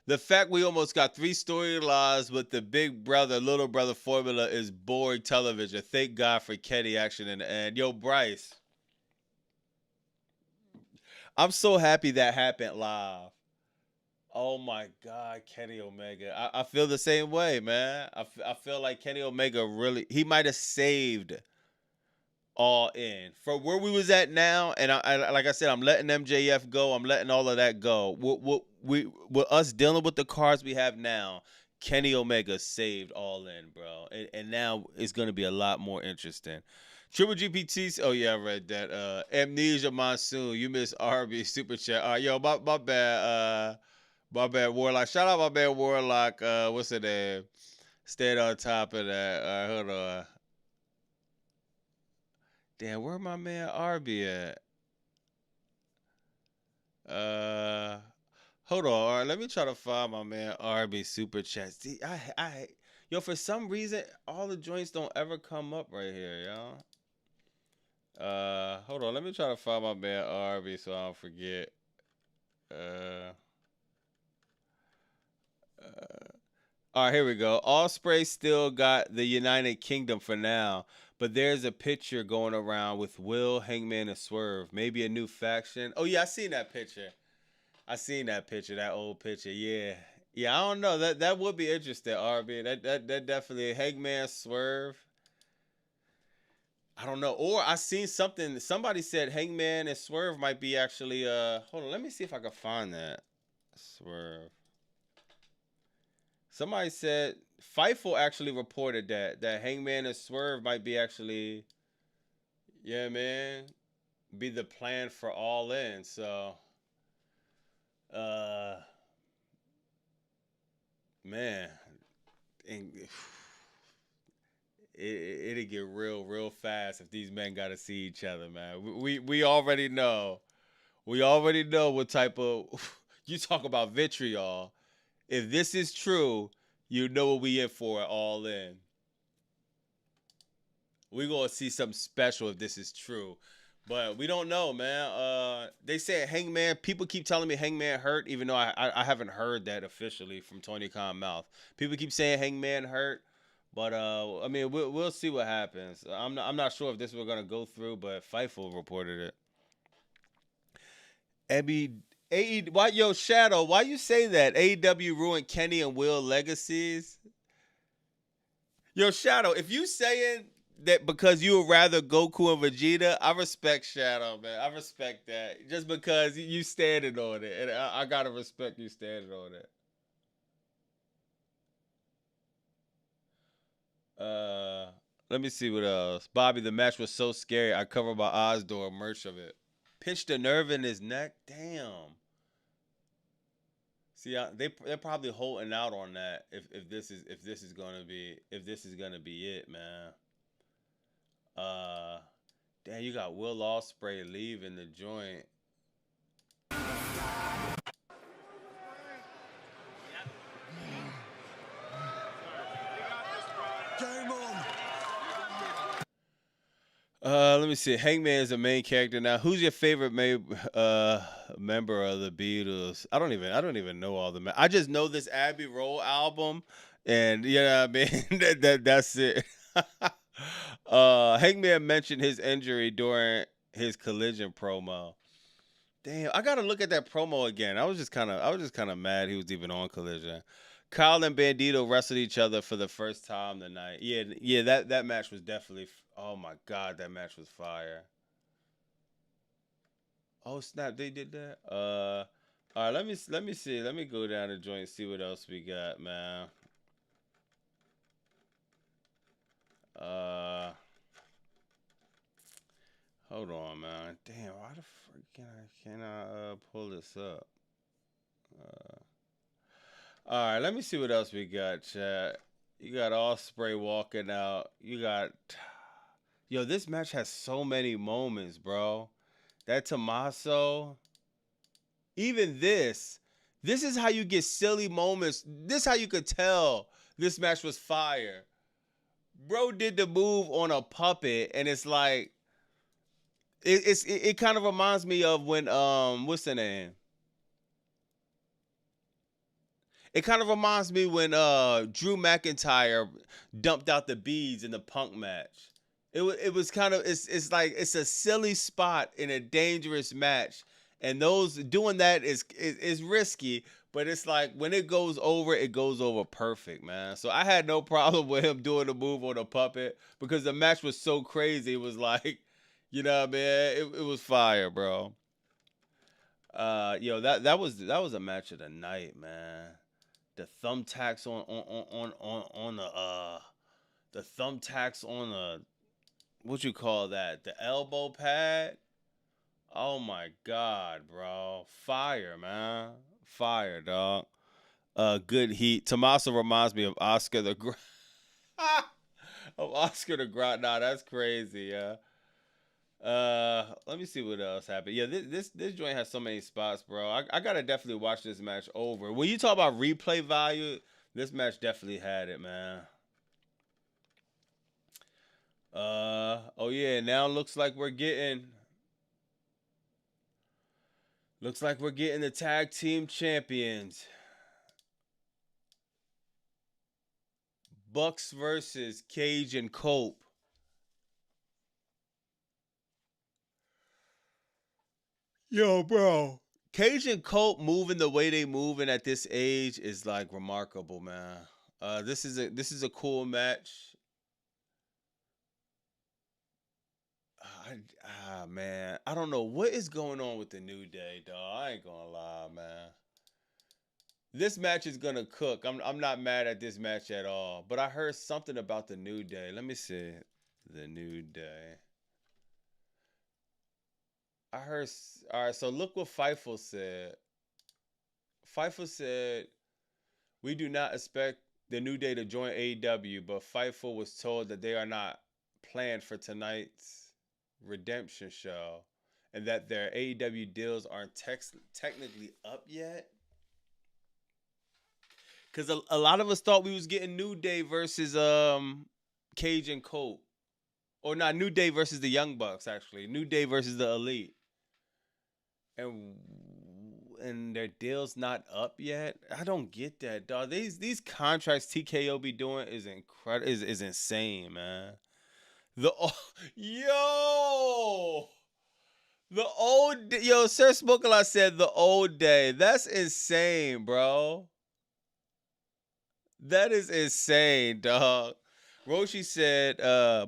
The fact we almost got 3 storylines with the big brother, little brother formula is boring television. Thank God for Kenny action in the end. Yo, Bryce. I'm so happy that happened live. Oh my God, Kenny Omega. I feel the same way, man. I feel like Kenny Omega he might have saved All In. For where we was at now, and I like I said, I'm letting MJF go. I'm letting all of that go. With us dealing with the cards we have now, Kenny Omega saved All In, bro. And now it's going to be a lot more interesting. Triple GPT. Oh yeah, I read that. Amnesia Monsoon. You miss RB super chat. All right, yo, my bad. My bad, Warlock. Shout out my man Warlock. What's the name? Stayed on top of that. Hold on. Damn, where my man RB at? Hold on. All right, let me try to find my man RB super chat. See, yo, for some reason, all the joints don't ever come up right here, y'all. Hold on. Let me try to find my man RB so I don't forget. All right, here we go. Ospreay still got the United Kingdom for now, but there's a picture going around with Will, Hangman, and Swerve. Maybe a new faction. Oh yeah, I seen that picture. That old picture. Yeah, I don't know. That would be interesting, RB. That definitely Hangman, Swerve. I don't know. Or I seen something. Somebody said Hangman and Swerve might be actually. Hold on. Let me see if I can find that. Swerve. Somebody said Fightful actually reported that Hangman and Swerve might be actually, yeah, man, be the plan for All In. So, man, and it'll get real fast if these men got to see each other, man. We already know. We already know what type of you talk about vitriol. If this is true, you know what we in for All In. We're going to see something special if this is true. But we don't know, man. They said Hangman. People keep telling me Hangman hurt, even though I haven't heard that officially from Tony Khan mouth. People keep saying Hangman hurt. But, I mean, we'll see what happens. I'm not sure if this we're going to go through, but Fightful reported it. Why, yo, Shadow, why you say that? AEW ruined Kenny and Will legacies? Yo, Shadow, if you saying that because you would rather Goku and Vegeta, I respect Shadow, man. I respect that. Just because you standing on it. And I gotta respect you standing on it. Let me see what else. Bobby, the match was so scary. I covered my Ozdor merch of it. Pinched a nerve in his neck? Damn. See, they're probably holding out on that. If this is gonna be it, man. Damn, you got Will Ospreay leaving the joint. Game on. Let me see. Hangman is the main character now. Who's your favorite member of the Beatles? I don't even know all the. I just know this Abbey Road album, and you know what I mean. That's it. Hangman mentioned his injury during his Collision promo. Damn, I gotta look at that promo again. I was just kind of mad he was even on Collision. Kyle and Bandito wrestled each other for the first time tonight. Yeah, that match was definitely. Oh my God, that match was fire. Oh snap, they did that. All right, let me see. Let me go down the joint and see what else we got, man. Hold on, man. Damn, why the frick can I pull this up? All right, let me see what else we got, chat. You got Ospreay walking out. You got, yo, this match has so many moments, bro. That Tommaso, even this is how you get silly moments. This is how you could tell this match was fire. Bro did the move on a puppet, and it's like, it kind of reminds me of when what's the name? It kind of reminds me when Drew McIntyre dumped out the beads in the Punk match. It was kind of it's like it's a silly spot in a dangerous match, and those doing that is risky. But it's like when it goes over perfect, man. So I had no problem with him doing the move on the puppet because the match was so crazy. It was like, you know what I mean? It was fire, bro. Yo, that was a match of the night, man. The thumbtacks the thumbtacks on the what you call that? The elbow pad. Oh my god, bro. Fire, man. Fire, dog. Good heat. Tommaso reminds me of Oscar the of Oscar the Grouch. Nah, that's crazy, yeah. Let me see what else happened. Yeah, this joint has so many spots, bro. I gotta definitely watch this match over. When you talk about replay value, this match definitely had it, man. Oh yeah, now looks like we're getting the tag team champions. Bucks versus Cage and Cope. Yo, bro. Cage and Cope moving the way they moving at this age is like remarkable, man. This is a cool match. Man, I don't know what is going on with the New Day, dog. I ain't gonna lie, man. This match is gonna cook. I'm not mad at this match at all. But I heard something about the New Day. Let me see. The New Day. I heard. All right, so look what Fightful said. Fightful said, "We do not expect the New Day to join AEW, but Fightful was told that they are not planned for tonight's redemption show, and that their AEW deals aren't technically up yet." Because a lot of us thought we was getting New Day versus Cage and Cope. Or not, New Day versus the Young Bucks, actually. New Day versus the Elite. And their deal's not up yet? I don't get that, dog. These contracts TKO be doing is incredible, is insane, man. Sir Smokalot said the old day. That's insane, bro. That is insane, dog. Roshi said,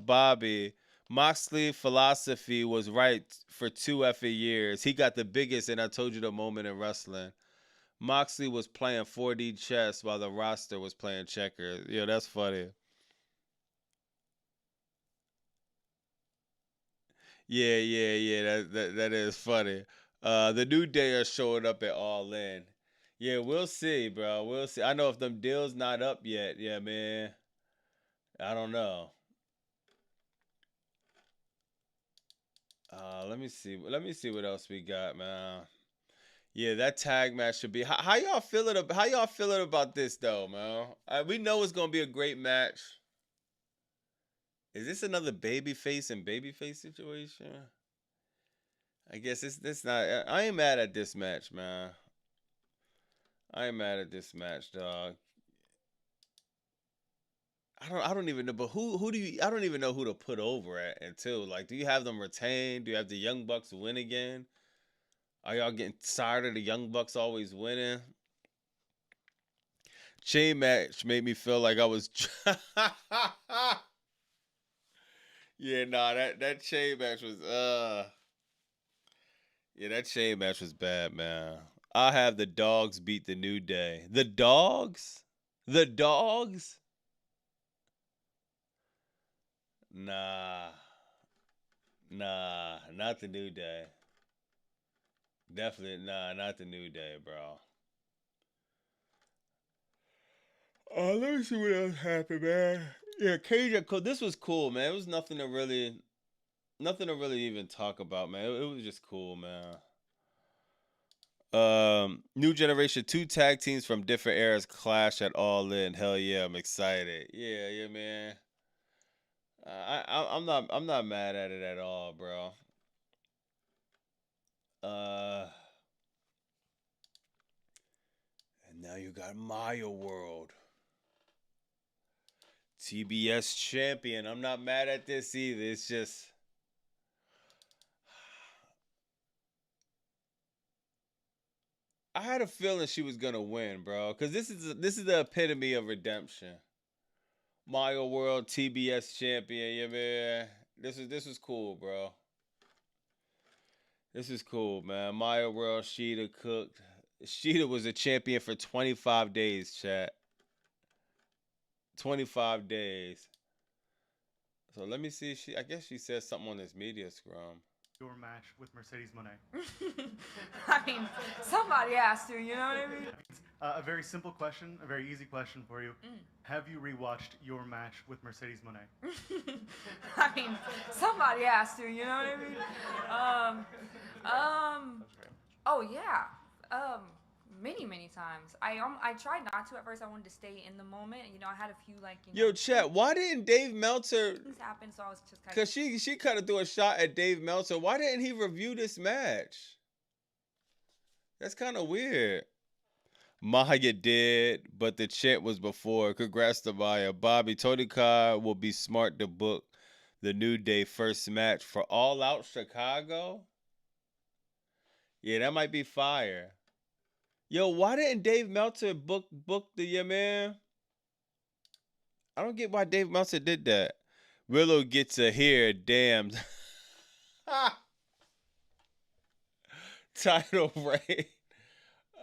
Bobby, Moxley philosophy was right for 2 effing years. He got the biggest, and I told you the moment in wrestling. Moxley was playing 4D chess while the roster was playing checkers. Yo, that's funny. Yeah. That is funny. The New Day are showing up at All In. Yeah, we'll see, bro. We'll see. I know if them deals not up yet. Yeah, man. I don't know. Let me see. Let me see what else we got, man. Yeah, that tag match should be. How y'all feeling? How y'all feeling about this though, man? We know it's gonna be a great match. Is this another babyface and babyface situation? I guess it's not. I ain't mad at this match, man. I ain't mad at this match, dog. I don't even know, but who do you? I don't even know who to put over at until like, do you have them retain? Do you have the Young Bucks win again? Are y'all getting tired of the Young Bucks always winning? Chain match made me feel like I was. Yeah, nah, that chain match was yeah, that chain match was bad, man. I have the Dogs beat the New Day. The Dogs? The Dogs? Nah. Nah, not the New Day. Definitely, nah, not the New Day, bro. Let me see what else happened, man. Yeah, Cage. This was cool, man. It was nothing to really even talk about, man. It was just cool, man. New Generation, 2 tag teams from different eras clash at All In. Hell yeah, I'm excited. Yeah, man. I'm not mad at it at all, bro. And now you got Maya World. TBS champion. I'm not mad at this either. It's just I had a feeling she was gonna win, bro. Cause this is the epitome of redemption. Maya World TBS champion, yeah, man. This was cool, bro. This is cool, man. Maya World, Sheeta cooked. Sheeta was a champion for 25 days, chat. 25 days. So let me see. I guess she said something on this media scrum. Your match with Mercedes Moné. I mean, somebody has to, you know what I mean? A very simple question, a very easy question for you. Have you rewatched your match with Mercedes Moné? I mean, somebody has to, you know what I mean? Oh yeah. Many times. I tried not to at first. I wanted to stay in the moment. You know, I had a few Yo, chat. Why didn't Dave Meltzer? Things happened, so I was just kind of. Cause she kind of threw a shot at Dave Meltzer. Why didn't he review this match? That's kind of weird. Maya did, but the chant was before. Congrats to Maya. Bobby, Tony Khan will be smart to book the New Day first match for All Out Chicago. Yeah, that might be fire. Yo, why didn't Dave Meltzer book the man? I don't get why Dave Meltzer did that. Willow gets a hair, damn. Title reign.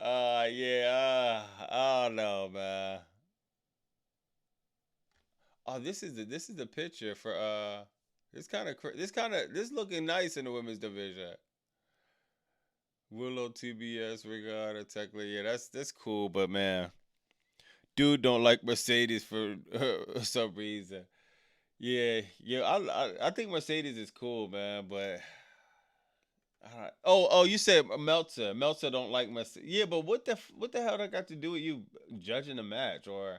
Yeah. I don't know, man. Oh, this is the picture for this looking nice in the women's division. Willow, TBS, Regatta, Tekla. Yeah, that's cool, but man, dude don't like Mercedes for some reason. Yeah, I think Mercedes is cool, man, but you said Meltzer. Meltzer don't like Mercedes. Yeah, but what the hell that got to do with you judging the match or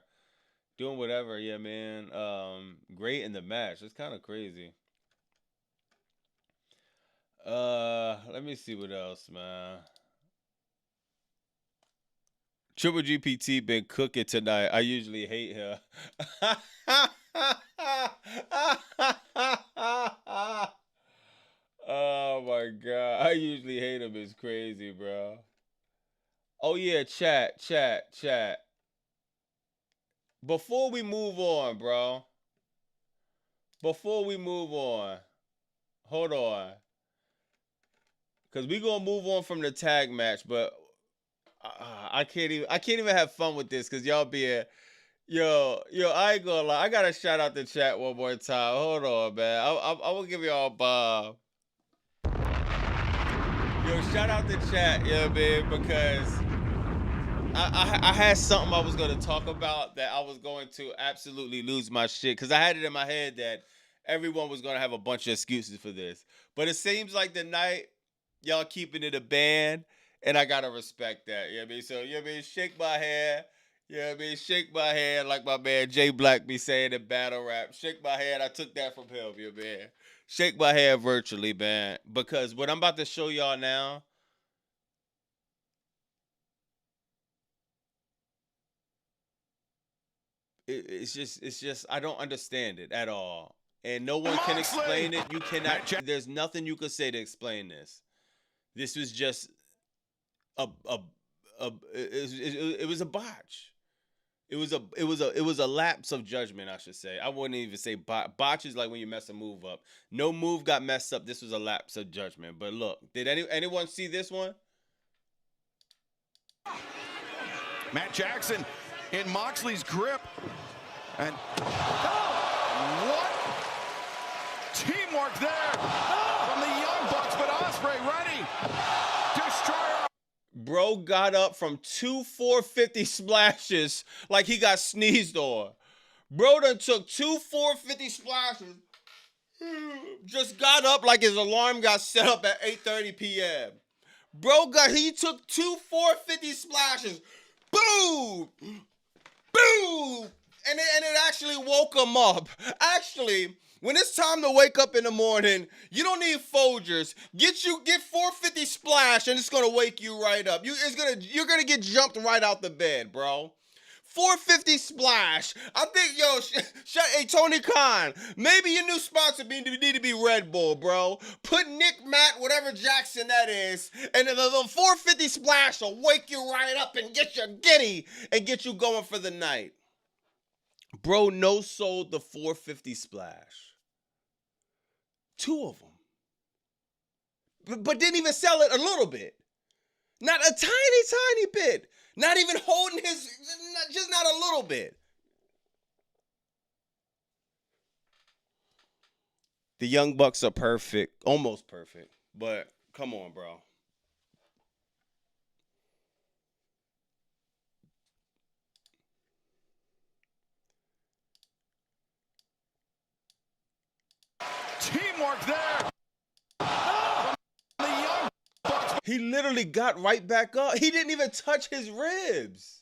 doing whatever? Yeah, man. Great in the match. It's kind of crazy. Let me see what else, man. Triple GPT been cooking tonight. I usually hate her. Oh my god. I usually hate him. It's crazy, bro. Oh yeah, chat. Before we move on, bro. Hold on. Cause we gonna move on from the tag match, but I can't even have fun with this because y'all be yo, I ain't gonna lie. I gotta shout out the chat one more time. Hold on, man. I will give y'all Bob. Yo, shout out the chat, you know what I mean? Because I had something I was gonna talk about that I was going to absolutely lose my shit. Cause I had it in my head that everyone was gonna have a bunch of excuses for this. But it seems like the night y'all keeping it a band, and I gotta respect that. You know what I mean? So, you know what I mean? Shake my hand. You know what I mean? Shake my hand like my man Jay Black be saying in battle rap. Shake my hand. I took that from him, you know what I mean? Shake my hand virtually, man. Because what I'm about to show y'all now, it's just I don't understand it at all. And no one can explain it. You cannot. There's nothing you could say to explain this. This was just it was a botch. It was a lapse of judgment, I should say. I wouldn't even say botch is like when you mess a move up. No move got messed up. This was a lapse of judgment. But look, did anyone see this one? Matt Jackson in Moxley's grip. And what teamwork there. bro got up from 2 450 splashes like he got sneezed on. Bro done took 2 450 splashes. Just got up like his alarm got set up at 8:30 p.m. He took 2 450 splashes. Boom! Boom! And it actually woke him up. Actually, when it's time to wake up in the morning, you don't need Folgers. Get 450 splash and it's gonna wake you right up. You're gonna get jumped right out the bed, bro. 450 splash. I think, hey, Tony Khan, maybe your new sponsor need to be Red Bull, bro. Put Nick, Matt, whatever Jackson that is, and the 450 splash will wake you right up and get you giddy and get you going for the night. Bro no-sold the 450 splash. 2 of them. But didn't even sell it a little bit. Not a tiny bit. Not even holding just not a little bit. The Young Bucks are perfect, almost perfect, but come on, bro. Teamwork there. He literally got right back up. He didn't even touch his ribs.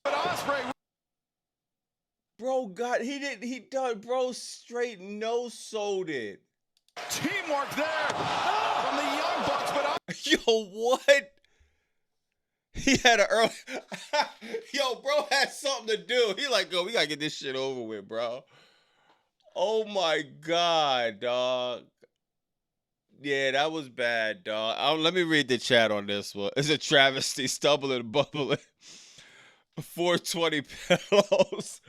But Ospreay. Bro straight no-sold it. Teamwork there from the Young Bucks, but Yo, what? He had an early... Yo, bro had something to do. He like, we gotta get this shit over with, bro. Oh my God, dog. Yeah, that was bad, dog. Let me read the chat on this one. It's a travesty, stumbling, bubbling. 420 pillows.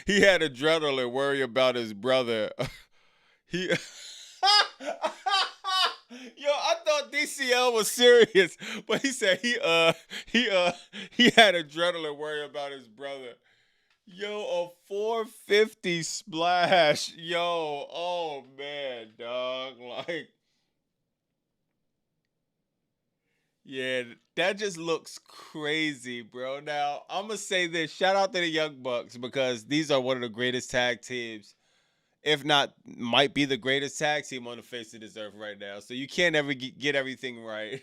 He had adrenaline, worry about his brother. Yo, I thought DCL was serious, but he said he had adrenaline, worry about his brother. Yo, a 450 splash. Yo, oh man, dog. Like, yeah, that just looks crazy, bro. Now, I'm going to say this. Shout out to the Young Bucks because these are one of the greatest tag teams. If not, might be the greatest tag team on the face of this earth right now. So you can't ever get everything right.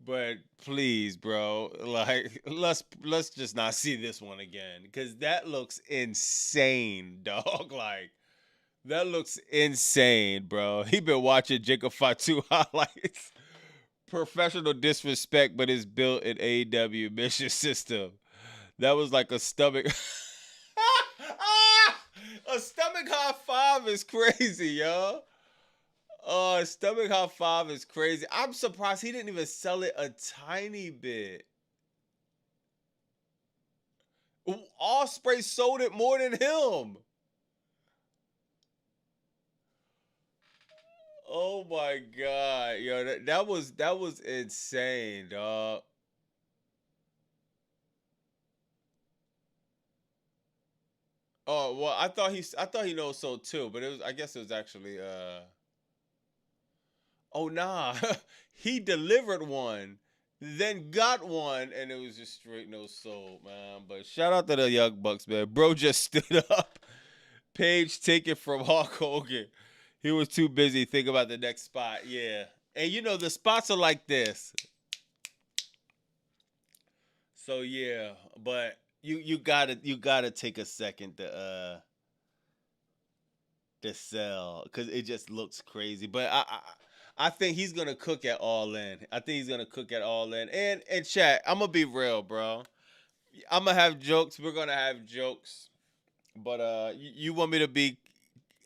But please, bro, like let's just not see this one again because that looks insane, dog. Like that looks insane, bro. He been watching Jacob Fatu highlights. Professional disrespect, but it's built in AEW mission system. That was like a stomach. A stomach high five is crazy, yo. Oh, stomach high five is crazy. I'm surprised he didn't even sell it a tiny bit. Ospreay sold it more than him. Oh my God, yo, that was insane, dog. Oh well, I thought he knows so too, but I guess it was actually oh nah, he delivered one, then got one, and it was just straight no sold, man. But shout out to the Young Bucks, man. Bro just stood up. Page taken from Hulk Hogan. He was too busy thinking about the next spot. Yeah, and you know the spots are like this. So yeah, but you gotta take a second to sell because it just looks crazy. But I think he's gonna cook at All In. I think he's gonna cook at All In. And chat, I'm gonna be real, bro. I'm gonna have jokes. We're gonna have jokes. But you want me to be?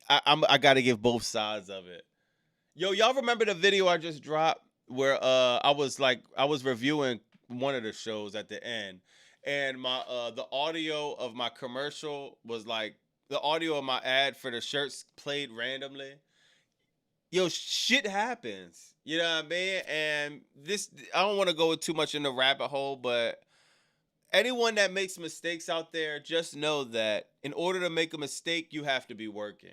I gotta give both sides of it. Yo, y'all remember the video I just dropped where I was reviewing one of the shows at the end, and my the audio of my commercial was like the audio of my ad for the shirts played randomly. Yo, shit happens. You know what I mean? And this, I don't want to go too much in the rabbit hole, but anyone that makes mistakes out there, just know that in order to make a mistake, you have to be working.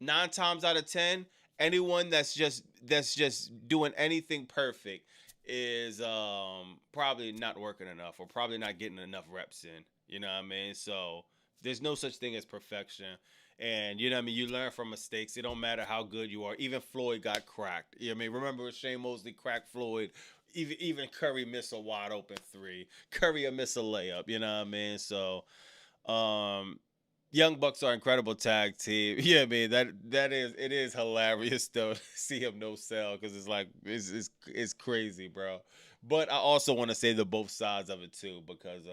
9 times out of 10, Anyone that's just doing anything perfect is probably not working enough or probably not getting enough reps in. You know what I mean? So there's no such thing as perfection. And you know what I mean? You learn from mistakes. It don't matter how good you are. Even Floyd got cracked. You know what I mean? Remember Shane Mosley cracked Floyd. Even Curry missed a wide open 3. Curry will miss a layup. You know what I mean? So Young Bucks are incredible tag team. Yeah, I mean it is hilarious though to see him no sell because it's like it's crazy, bro. But I also want to say the both sides of it too because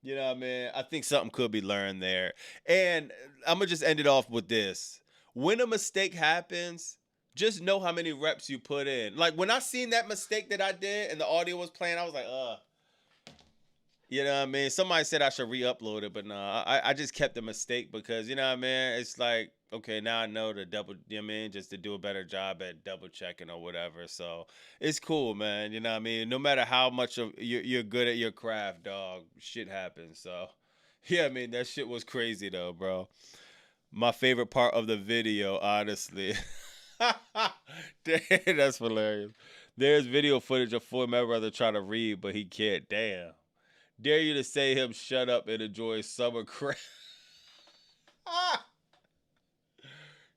you know what I mean, I think something could be learned there. And I'm gonna just end it off with this: when a mistake happens, just know how many reps you put in. Like when I seen that mistake that I did and the audio was playing, I was like, you know what I mean? Somebody said I should re-upload it, but no, I just kept the mistake because, you know what I mean? It's like, okay, now I know to double, you know what I mean? Just to do a better job at double checking or whatever. So it's cool, man. You know what I mean? No matter how much of you're good at your craft, dog, shit happens. So, yeah, I mean, that shit was crazy though, bro. My favorite part of the video, honestly. Damn, that's hilarious. There's video footage of Floyd Mayweather trying to read, but he can't. Damn. Dare you to say him shut up and enjoy summer crap.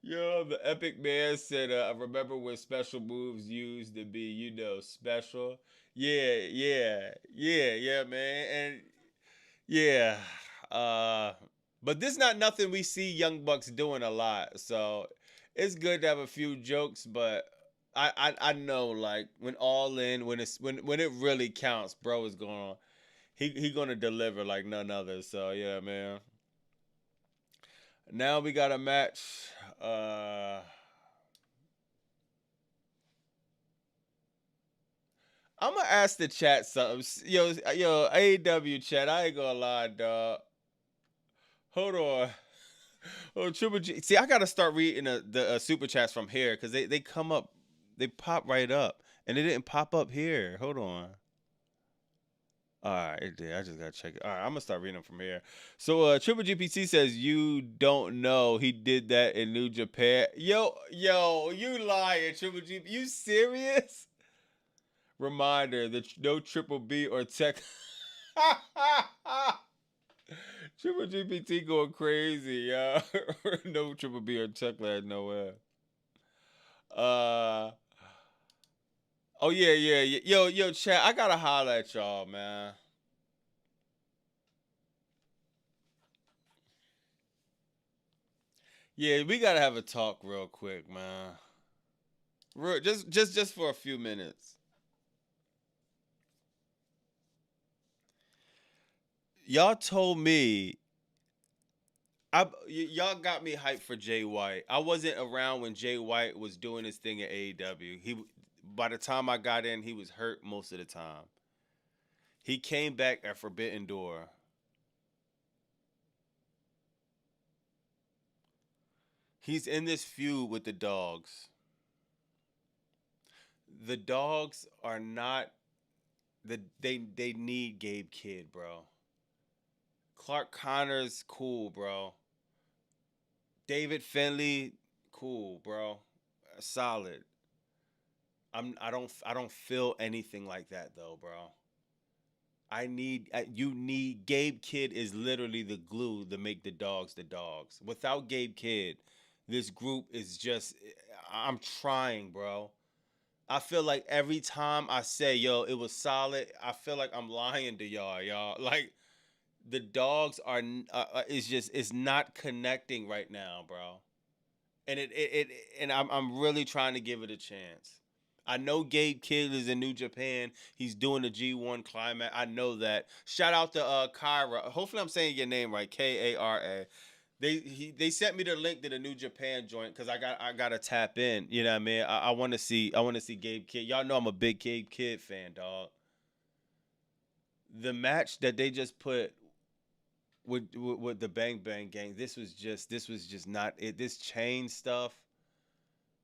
Yo, the Epic Man said, I remember when special moves used to be, you know, special. Yeah, man. And yeah. But this not nothing we see Young Bucks doing a lot. So it's good to have a few jokes, but I know like when all in, when it really counts, bro is going he gonna deliver like none other. So yeah, man. Now we got a match. I'm gonna ask the chat something. Yo, AEW chat. I ain't gonna lie, dog. Hold on. Oh, Triple G. See, I gotta start reading the super chats from here because they come up, they pop right up, and they didn't pop up here. Hold on. All right, it did. I just gotta check it. All right, I'm gonna start reading them from here. So, Triple GPC says you don't know he did that in New Japan. Yo, you lying, Triple G? You serious? Reminder: no Triple B or Tech. Triple GPT going crazy, yeah. No Triple B or Tech Lad nowhere. Oh yeah. Yo, chat. I gotta holler at y'all, man. Yeah, we gotta have a talk real quick, man. Just for a few minutes. Y'all told me. Y'all got me hyped for Jay White. I wasn't around when Jay White was doing his thing at AEW. By the time I got in, he was hurt most of the time. He came back at Forbidden Door. He's in this feud with the Dogs. The Dogs are not they need Gabe Kidd, bro. Clark Connor's cool, bro. David Finlay, cool, bro. Solid. I don't feel anything like that though, bro. You need Gabe Kidd is literally the glue to make the Dogs the Dogs. Without Gabe Kidd, this group is just I'm trying, bro. I feel like every time I say, yo, it was solid, I feel like I'm lying to y'all. Like the Dogs are it's not connecting right now, bro. And I'm really trying to give it a chance. I know Gabe Kidd is in New Japan. He's doing the G1 Climax. I know that. Shout out to Kyra. Hopefully I'm saying your name right. Kara. They sent me the link to the New Japan joint because I gotta tap in. You know what I mean? I want to see Gabe Kidd. Y'all know I'm a big Gabe Kidd fan, dog. The match that they just put with the Bang Bang Gang, this was just not it. This chain stuff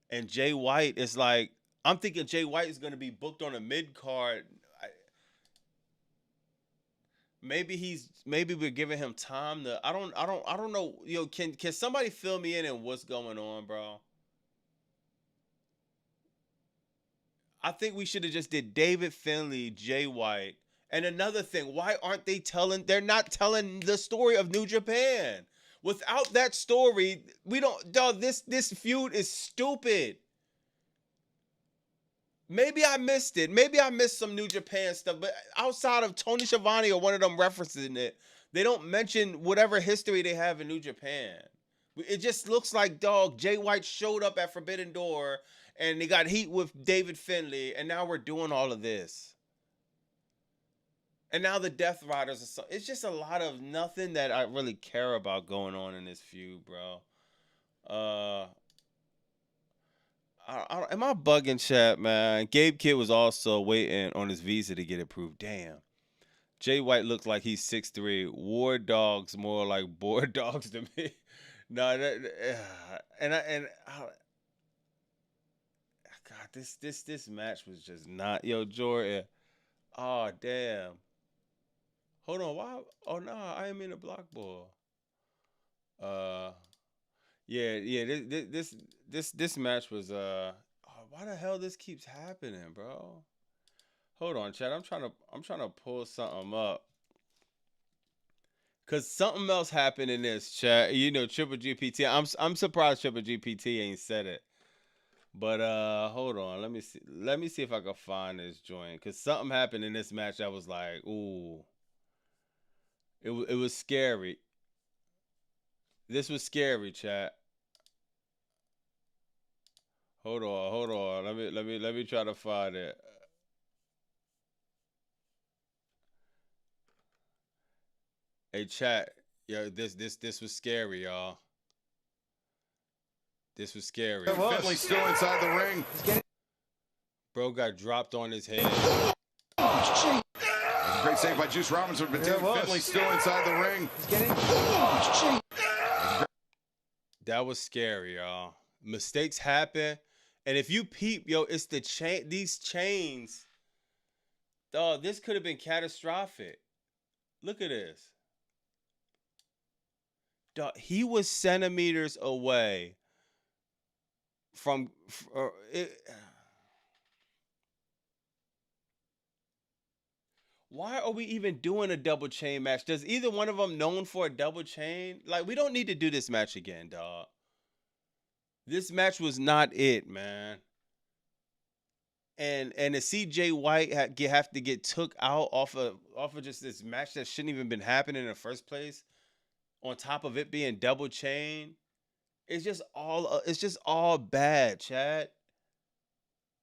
and Jay White is like, I'm thinking Jay White is gonna be booked on a mid card. Maybe we're giving him time to. I don't know. Yo, can somebody fill me in on what's going on, bro? I think we should have just did David Finlay, Jay White. And another thing, why aren't they telling? They're not telling the story of New Japan. Without that story, we don't. Dog, this feud is stupid. Maybe I missed it. Maybe I missed some New Japan stuff. But outside of Tony Schiavone or one of them referencing it, they don't mention whatever history they have in New Japan. It just looks like, dog, Jay White showed up at Forbidden Door and they got heat with David Finlay, and now we're doing all of this. And now the Death Riders are so, it's just a lot of nothing that I really care about going on in this feud, bro. Am I bugging, chat, man? Gabe Kidd was also waiting on his visa to get approved. Damn. Jay White looks like he's 6'3". War Dogs more like board dogs to me. No, God, this match was just not. Yo, Jordan. Oh, damn. Hold on, why? Oh no, I am in a block ball. Yeah. This match was why the hell this keeps happening, bro? Hold on, chat. I'm trying to pull something up. Cause something else happened in this chat. You know, Triple GPT. I'm surprised Triple GPT ain't said it. But hold on. Let me see. Let me see if I can find this joint. Cause something happened in this match that was like, ooh. It was scary. This was scary, chat. Hold on. Let me try to find it. Hey, chat. Yo, this was scary, y'all. This was scary. Finlay still inside the ring. Bro got dropped on his head. Oh, great save by Juice Robinson, but David Finlay still inside the ring. That was scary, y'all. Mistakes happen, and if you peep, yo, it's the chain. These chains, dog. This could have been catastrophic. Look at this. Dog, he was centimeters away from it. Why are we even doing a double chain match? Does either one of them known for a double chain? Like, we don't need to do this match again, dog. This match was not it, man. And to see Jay White have to get took out off of just this match that shouldn't even been happening in the first place, on top of it being double chain, it's just all bad, Chad.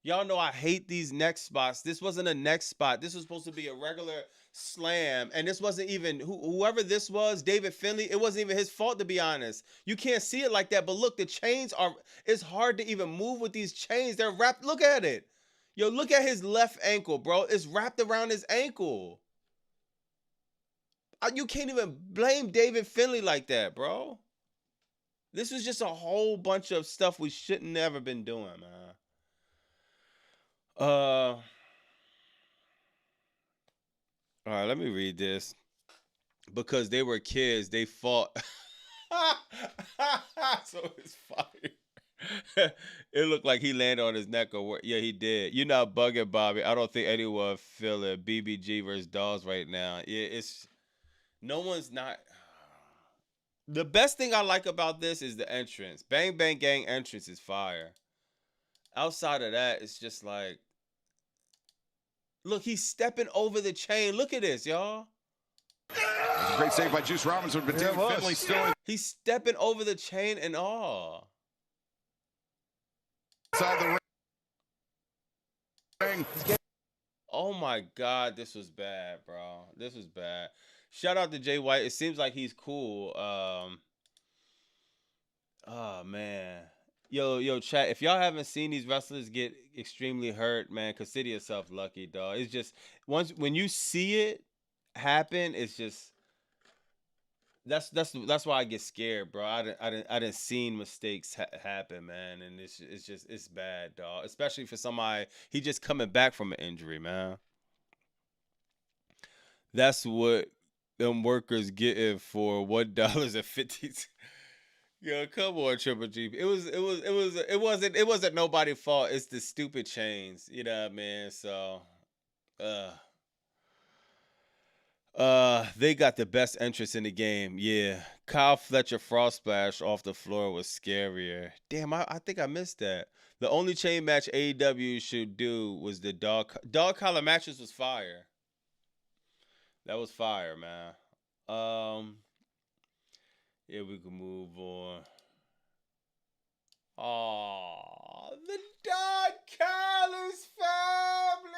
Y'all know I hate these neck spots. This wasn't a neck spot. This was supposed to be a regular slam. And this wasn't even, whoever this was, David Finlay, it wasn't even his fault, to be honest. You can't see it like that. But look, the chains are, it's hard to even move with these chains. They're wrapped. Look at it. Yo, look at his left ankle, bro. It's wrapped around his ankle. You can't even blame David Finlay like that, bro. This was just a whole bunch of stuff we shouldn't never been doing, man. All right, let me read this. Because they were kids, they fought. So it's fire. It looked like he landed on his neck or what? Yeah, he did. You're not bugging, Bobby. I don't think anyone feeling BBG versus Dolls right now. Yeah, it's no one's not. The best thing I like about this is the entrance. Bang Bang Gang entrance is fire. Outside of that, it's just like, look, he's stepping over the chain. Look at this, y'all. Great save by Juice Robinson, but David Finlay still He's stepping over the chain and all. inside the ring. Oh my God, this was bad, bro. This was bad. Shout out to Jay White. It seems like he's cool. Oh man. Yo, chat. If y'all haven't seen these wrestlers get extremely hurt, man, consider yourself lucky, dog. It's just when you see it happen, it's just that's why I get scared, bro. I didn't seen mistakes happen, man, and it's bad, dog. Especially for somebody, he just coming back from an injury, man. That's what them workers getting for $1.50. Yo, come on, Triple G. It wasn't nobody's fault. It's the stupid chains. You know what I mean? So, uh, they got the best entrance in the game. Yeah, Kyle Fletcher Frost Splash off the floor was scarier. Damn, I think I missed that. The only chain match AEW should do was the dog collar matches was fire. That was fire, man. Yeah, we can move on. Aw, the Don Callis family.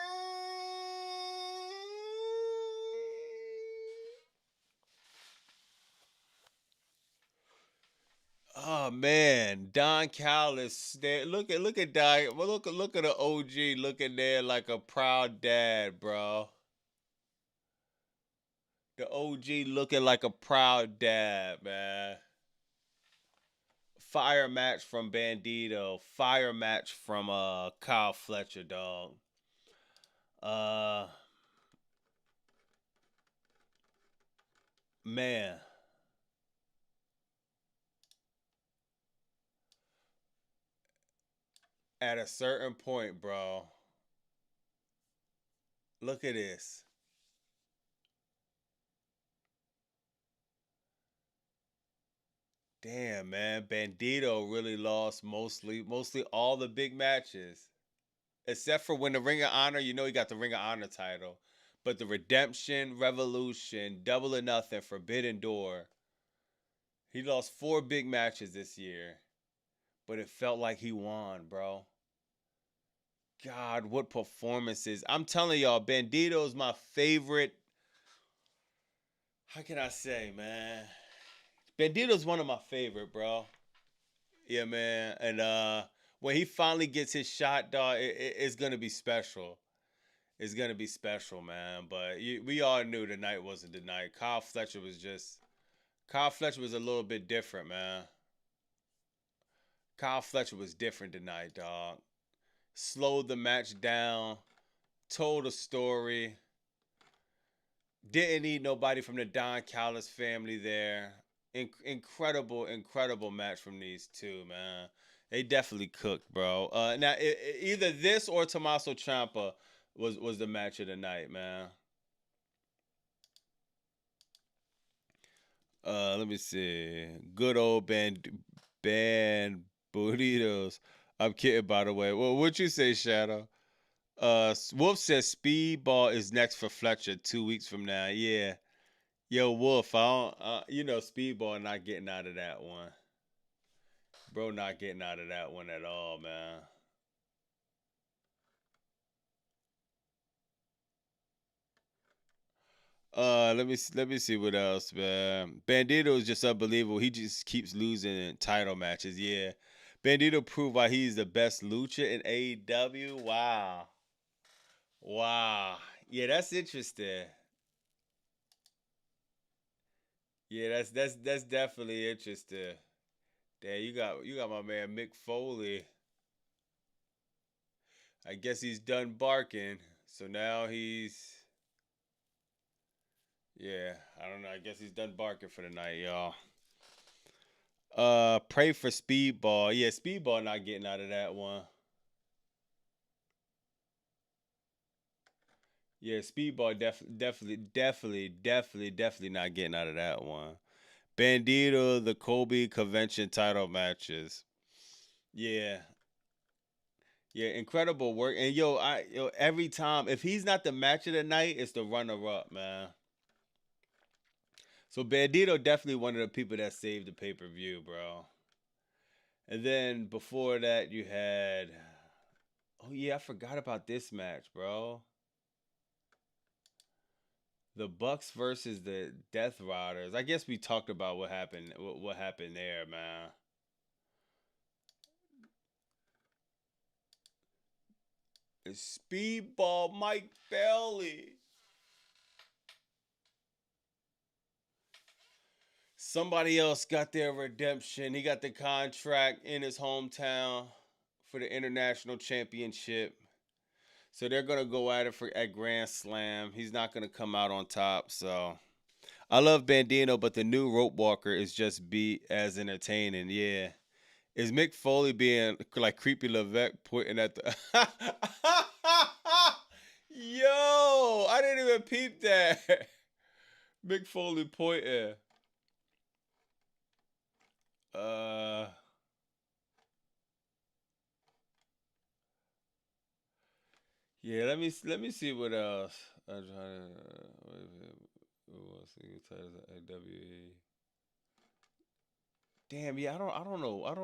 Oh man, Don Callis. Look at Don. Well, look at the OG looking there like a proud dad, bro. The OG looking like a proud dad, man. Fire match from Bandito. Fire match from Kyle Fletcher, dog. Man. At a certain point, bro. Look at this. Damn, man. Bandito really lost mostly all the big matches. Except for when the Ring of Honor, you know he got the Ring of Honor title. But the Redemption, Revolution, Double or Nothing, Forbidden Door. He lost 4 big matches this year. But it felt like he won, bro. God, what performances. I'm telling y'all, Bandito's my favorite. How can I say, man? Bandito's one of my favorite, bro. Yeah, man. And when he finally gets his shot, dog, it's gonna be special. It's gonna be special, man. But we all knew the night wasn't the night. Kyle Fletcher was a little bit different, man. Kyle Fletcher was different tonight, dog. Slowed the match down, told a story. Didn't need nobody from the Don Callis family there. Incredible match from these two, man. They definitely cooked, bro. Now either this or Tommaso Ciampa was the match of the night, man. Let me see. Good old band burritos. I'm kidding, by the way. Well, what'd you say, Shadow? Wolf says Speedball is next for Fletcher 2 weeks from now. Yeah. Yo, Wolf, I don't, Speedball not getting out of that one. Bro not getting out of that one at all, man. Let me see what else, man. Bandito is just unbelievable. He just keeps losing in title matches. Yeah. Bandito proved why he's the best lucha in AEW. Wow. Yeah, that's interesting. Yeah, that's definitely interesting. Damn, you got my man Mick Foley. I guess he's done barking. So now yeah, I don't know. I guess he's done barking for the night, y'all. Pray for Speedball. Yeah, Speedball not getting out of that one. Yeah, Speedball definitely not getting out of that one. Bandito, the Kobe Convention title matches. Yeah. Yeah, incredible work. And every time, if he's not the match of the night, it's the runner-up, man. So Bandito definitely one of the people that saved the pay-per-view, bro. And then before that, you had... Oh, yeah, I forgot about this match, bro. The Bucks versus the Death Riders. I guess we talked about what happened there, man. It's Speedball Mike Bailey. Somebody else got their redemption. He got the contract in his hometown for the International Championship. So they're going to go at it at Grand Slam. He's not going to come out on top. So I love Bandino, but the new Rope Walker is just be as entertaining. Yeah. Is Mick Foley being like creepy Levesque pointing at the Yo, I didn't even peep that. Mick Foley pointing. Yeah, let me see what else. I'm trying to AWE. Damn, yeah, I don't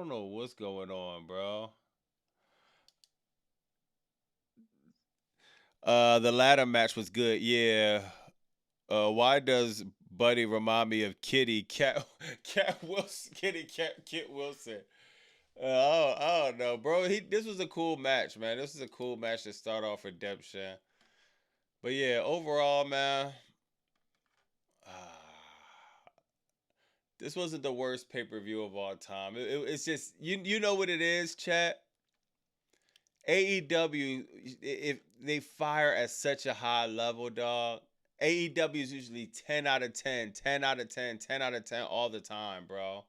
know what's going on, bro. The ladder match was good. Yeah. Why does Buddy remind me of Cat Wilson? Kit Wilson. I don't know, bro. This was a cool match, man. This was a cool match to start off Redemption. But yeah, overall, man, this wasn't the worst pay-per-view of all time. It's just you know what it is, chat. AEW, if they fire at such a high level, dog. AEW is usually 10 out of 10, 10 out of 10, 10 out of 10 all the time, bro.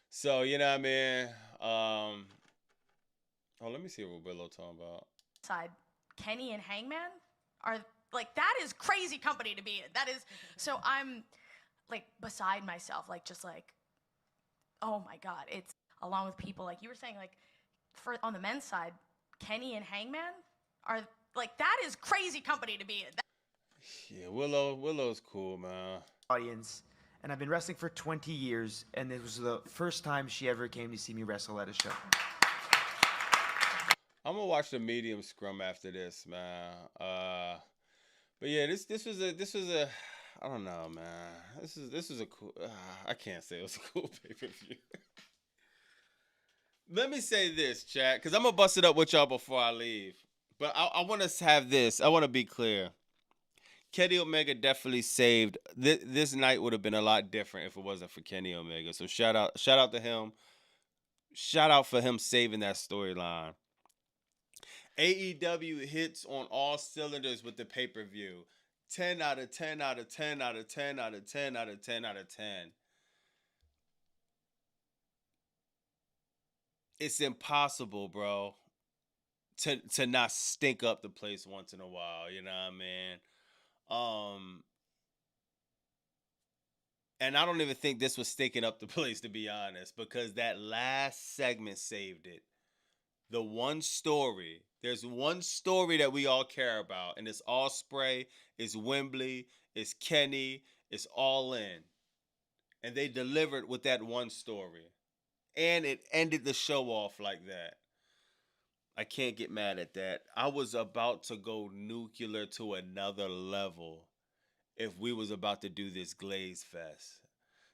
So, you know what I mean? Let me see what Willow talking about. Side, Kenny and Hangman are like, that is crazy company to be in. That is, so I'm like beside myself, like just like, oh my God. It's along with people like you were saying, like on the men's side, Kenny and Hangman are like, that is crazy company to be in. Yeah, Willow's cool, man. Audience, and I've been wrestling for 20 years, and this was the first time she ever came to see me wrestle at a show. I'm gonna watch the medium scrum after this, man. But yeah, this was a I don't know, man. This is a cool. I can't say it was a cool pay-per-view. Let me say this, chat, because I'm gonna bust it up with y'all before I leave. But I want to have this. I want to be clear. Kenny Omega definitely saved. This night would have been a lot different if it wasn't for Kenny Omega. So shout out to him. Shout out for him saving that storyline. AEW hits on all cylinders with the pay-per-view. 10 out of 10 out of 10 out of 10 out of 10 out of 10 out of 10. It's impossible, bro, to not stink up the place once in a while, you know what I mean? And I don't even think this was stinking up the place, to be honest, because that last segment saved it. The one story, there's one story that we all care about, and it's Ospreay, it's Wembley, it's Kenny, it's All In. And they delivered with that one story. And it ended the show off like that. I can't get mad at that. I was about to go nuclear to another level if we was about to do this Glaze Fest.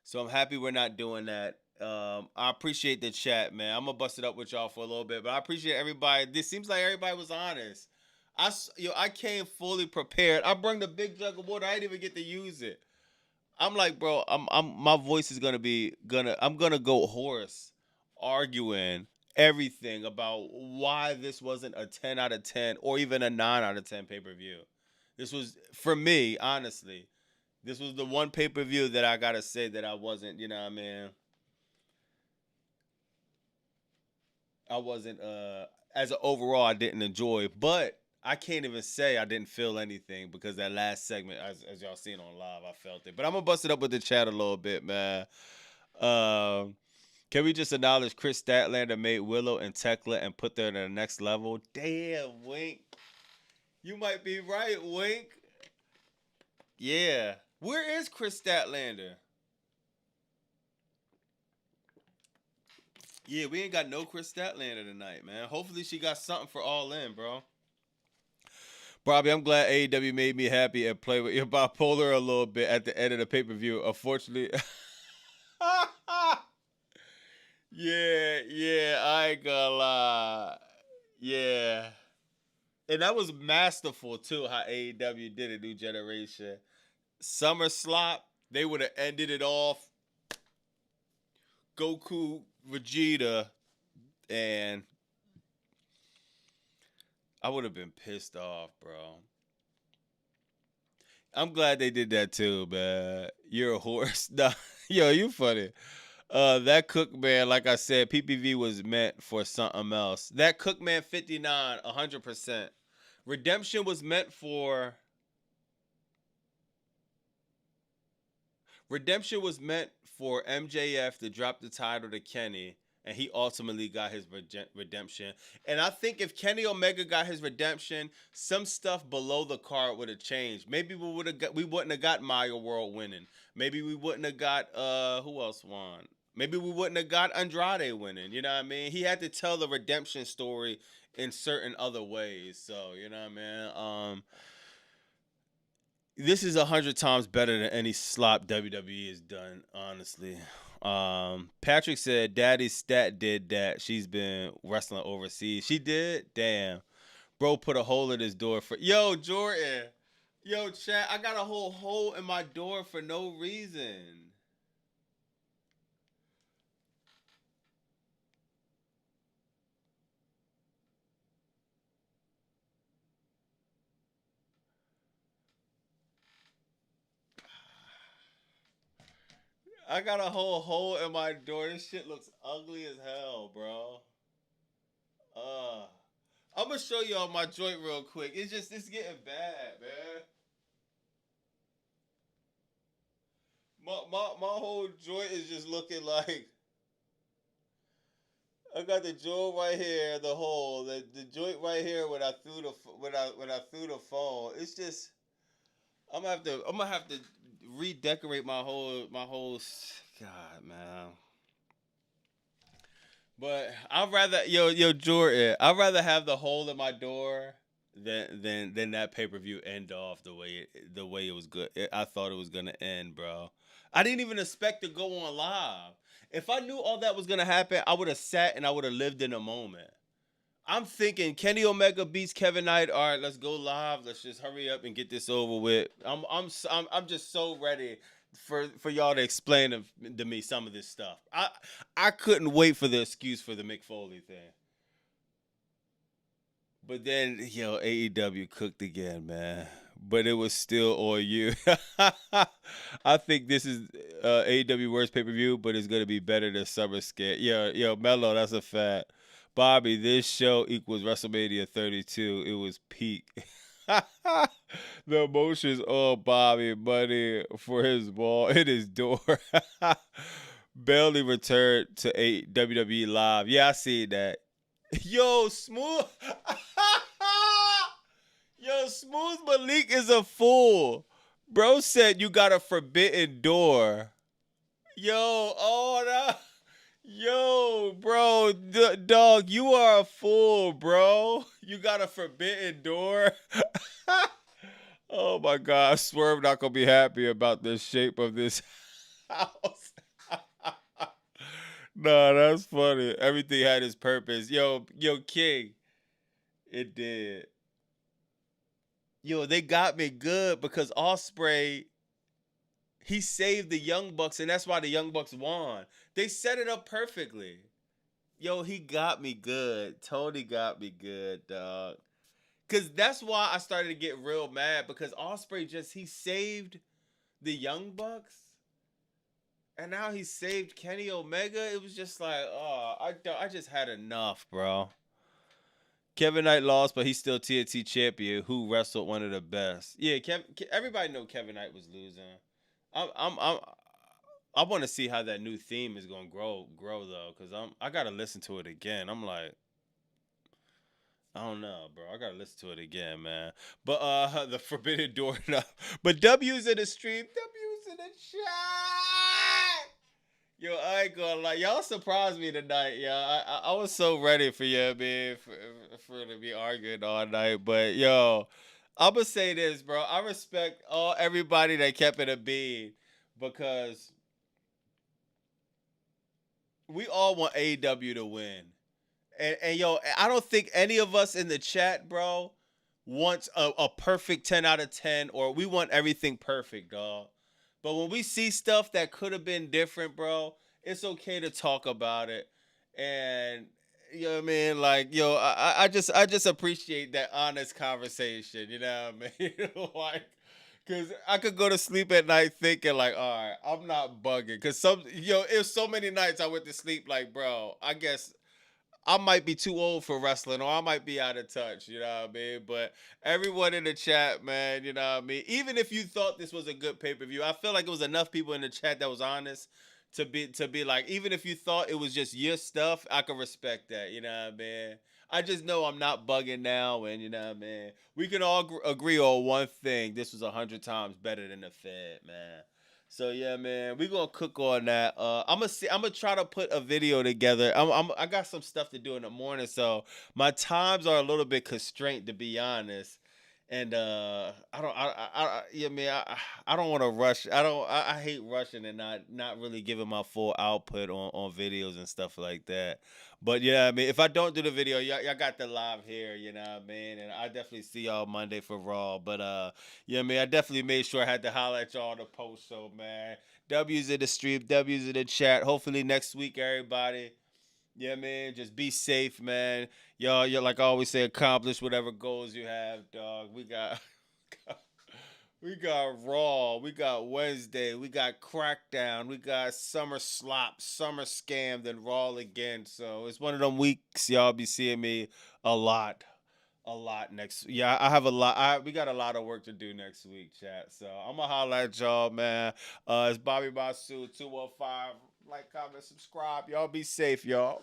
So I'm happy we're not doing that. I appreciate the chat, man. I'm going to bust it up with y'all for a little bit, but I appreciate everybody. This seems like everybody was honest. I came fully prepared. I brought the big jug of water. I didn't even get to use it. I'm like, bro, my voice is I'm gonna go hoarse, arguing everything about why this wasn't a 10 out of 10 or even a 9 out of 10 pay-per-view. This was, for me, honestly, this was the one pay-per-view that I gotta say that I wasn't, you know what I mean? I wasn't, as an overall, I didn't enjoy, but I can't even say I didn't feel anything because that last segment, as y'all seen on live, I felt it. But I'm going to bust it up with the chat a little bit, man. Can we just acknowledge Chris Statlander made Willow and Tekla and put them to the next level? Damn, Wink. You might be right, Wink. Yeah. Where is Chris Statlander? Yeah, we ain't got no Chris Statlander tonight, man. Hopefully she got something for All In, bro. Bobby, I'm glad AEW made me happy and play with your bipolar a little bit at the end of the pay-per-view. Unfortunately. Yeah, I ain't gonna lie. Yeah. And that was masterful, too, how AEW did a New Generation. Summer Slop, they would have ended it off. Goku, Vegeta, and I would have been pissed off, bro. I'm glad they did that too, man. You're a horse. Nah, yo, you funny. That Cookman, like I said, PPV was meant for something else. That Cookman 59, 100%. Redemption was meant for. Redemption was meant for MJF to drop the title to Kenny, and he ultimately got his redemption. And I think if Kenny Omega got his redemption, some stuff below the card would have changed. Maybe we wouldn't have got Maya World winning. Maybe we wouldn't have got who else won? Maybe we wouldn't have got Andrade winning. You know what I mean? He had to tell the redemption story in certain other ways. So, you know what I mean? This is 100 times better than any slop WWE has done, honestly. Patrick said Daddy's stat did that. She's been wrestling overseas. She did? Damn. Bro put a hole in his door for... Yo, Jordan. Yo, chat, I got a whole hole in my door for no reason. I got a whole hole in my door. This shit looks ugly as hell, bro. I'm gonna show y'all my joint real quick. It's getting bad, man. My whole joint is just looking like I got the joint right here, the hole, the joint right here when I threw the phone. It's just I'm gonna have to redecorate my whole God, man. But I'd rather Jordan, I'd rather have the hole in my door than that pay-per-view end off the way it was good. I thought it was gonna end, bro. I didn't even expect to go on live. If I knew all that was gonna happen, I would have sat and I would have lived in a moment. I'm thinking Kenny Omega beats Kevin Knight. All right, let's go live. Let's just hurry up and get this over with. I'm just so ready for y'all to explain to me some of this stuff. I couldn't wait for the excuse for the Mick Foley thing. But then, AEW cooked again, man. But it was still all you. I think this is AEW worst pay-per-view, but it's going to be better than SummerSlam. Yo, Mello, that's a fact. Bobby, this show equals WrestleMania 32. It was peak. The emotions on Bobby money for his ball in his door. Bailey returned to WWE Live. Yeah, I see that. Yo, Smooth. Yo, Smooth Malik is a fool. Bro said you got a forbidden door. Yo, bro, dog, you are a fool, bro. You got a forbidden door. Oh my God, Swerve not gonna be happy about the shape of this house. Nah, that's funny. Everything had its purpose. Yo, King, it did. Yo, they got me good because Ospreay, he saved the Young Bucks, and that's why the Young Bucks won. They set it up perfectly. Yo, he got me good. Tony got me good, dog. Because that's why I started to get real mad, because Ospreay he saved the Young Bucks, and now he saved Kenny Omega. It was just like, I just had enough, bro. Kevin Knight lost, but he's still TNT champion, who wrestled one of the best. Yeah, everybody know Kevin Knight was losing. I want to see how that new theme is gonna grow though, because I gotta listen to it again. I'm like, I don't know, bro. I gotta listen to it again, man. But the Forbidden Door, but W's in the stream, W's in the chat. Yo, I ain't gonna lie, y'all surprised me tonight, yo. I was so ready for you, man, for to be arguing all night. But yo, I'm gonna say this, bro. I respect everybody that kept it a bean, because we all want AEW to win. And yo, I don't think any of us in the chat, bro, wants a perfect 10 out of 10, or we want everything perfect, dog. But when we see stuff that could have been different, bro, it's okay to talk about it. And you know what I mean? Like, yo, I just appreciate that honest conversation. You know what I mean? Like, Cause I could go to sleep at night thinking like, all right, I'm not bugging. Cause it was so many nights I went to sleep like, bro, I guess I might be too old for wrestling, or I might be out of touch. You know what I mean? But everyone in the chat, man, you know what I mean. Even if you thought this was a good pay per view, I feel like it was enough people in the chat that was honest to be like, even if you thought it was just your stuff, I could respect that. You know what I mean? I just know I'm not bugging now, and you know what I mean. We can all agree on one thing: this was 100 times better than the Fed, man. So yeah, man, we gonna cook on that. I'm gonna try to put a video together. I got some stuff to do in the morning, so my times are a little bit constrained, to be honest. And yeah, man, I don't want to rush. I hate rushing and not really giving my full output on videos and stuff like that. But yeah, I mean, if I don't do the video, y'all got the live here, you know what I mean? And I definitely see y'all Monday for Raw. But yeah, man, I definitely made sure I had to holler at y'all on the post show, man. W's in the stream, W's in the chat. Hopefully next week, everybody. Yeah, man, just be safe, man. Y'all, like I always say, accomplish whatever goals you have, dog. We got Raw, we got Wednesday, we got Crackdown, we got Summer Slop, Summer Scammed, and Raw again. So it's one of them weeks y'all be seeing me a lot next. Yeah, I have a lot. We got a lot of work to do next week, chat. So I'm gonna holler at y'all, man. It's Bobby Basu 215. Like, comment, subscribe. Y'all be safe, y'all.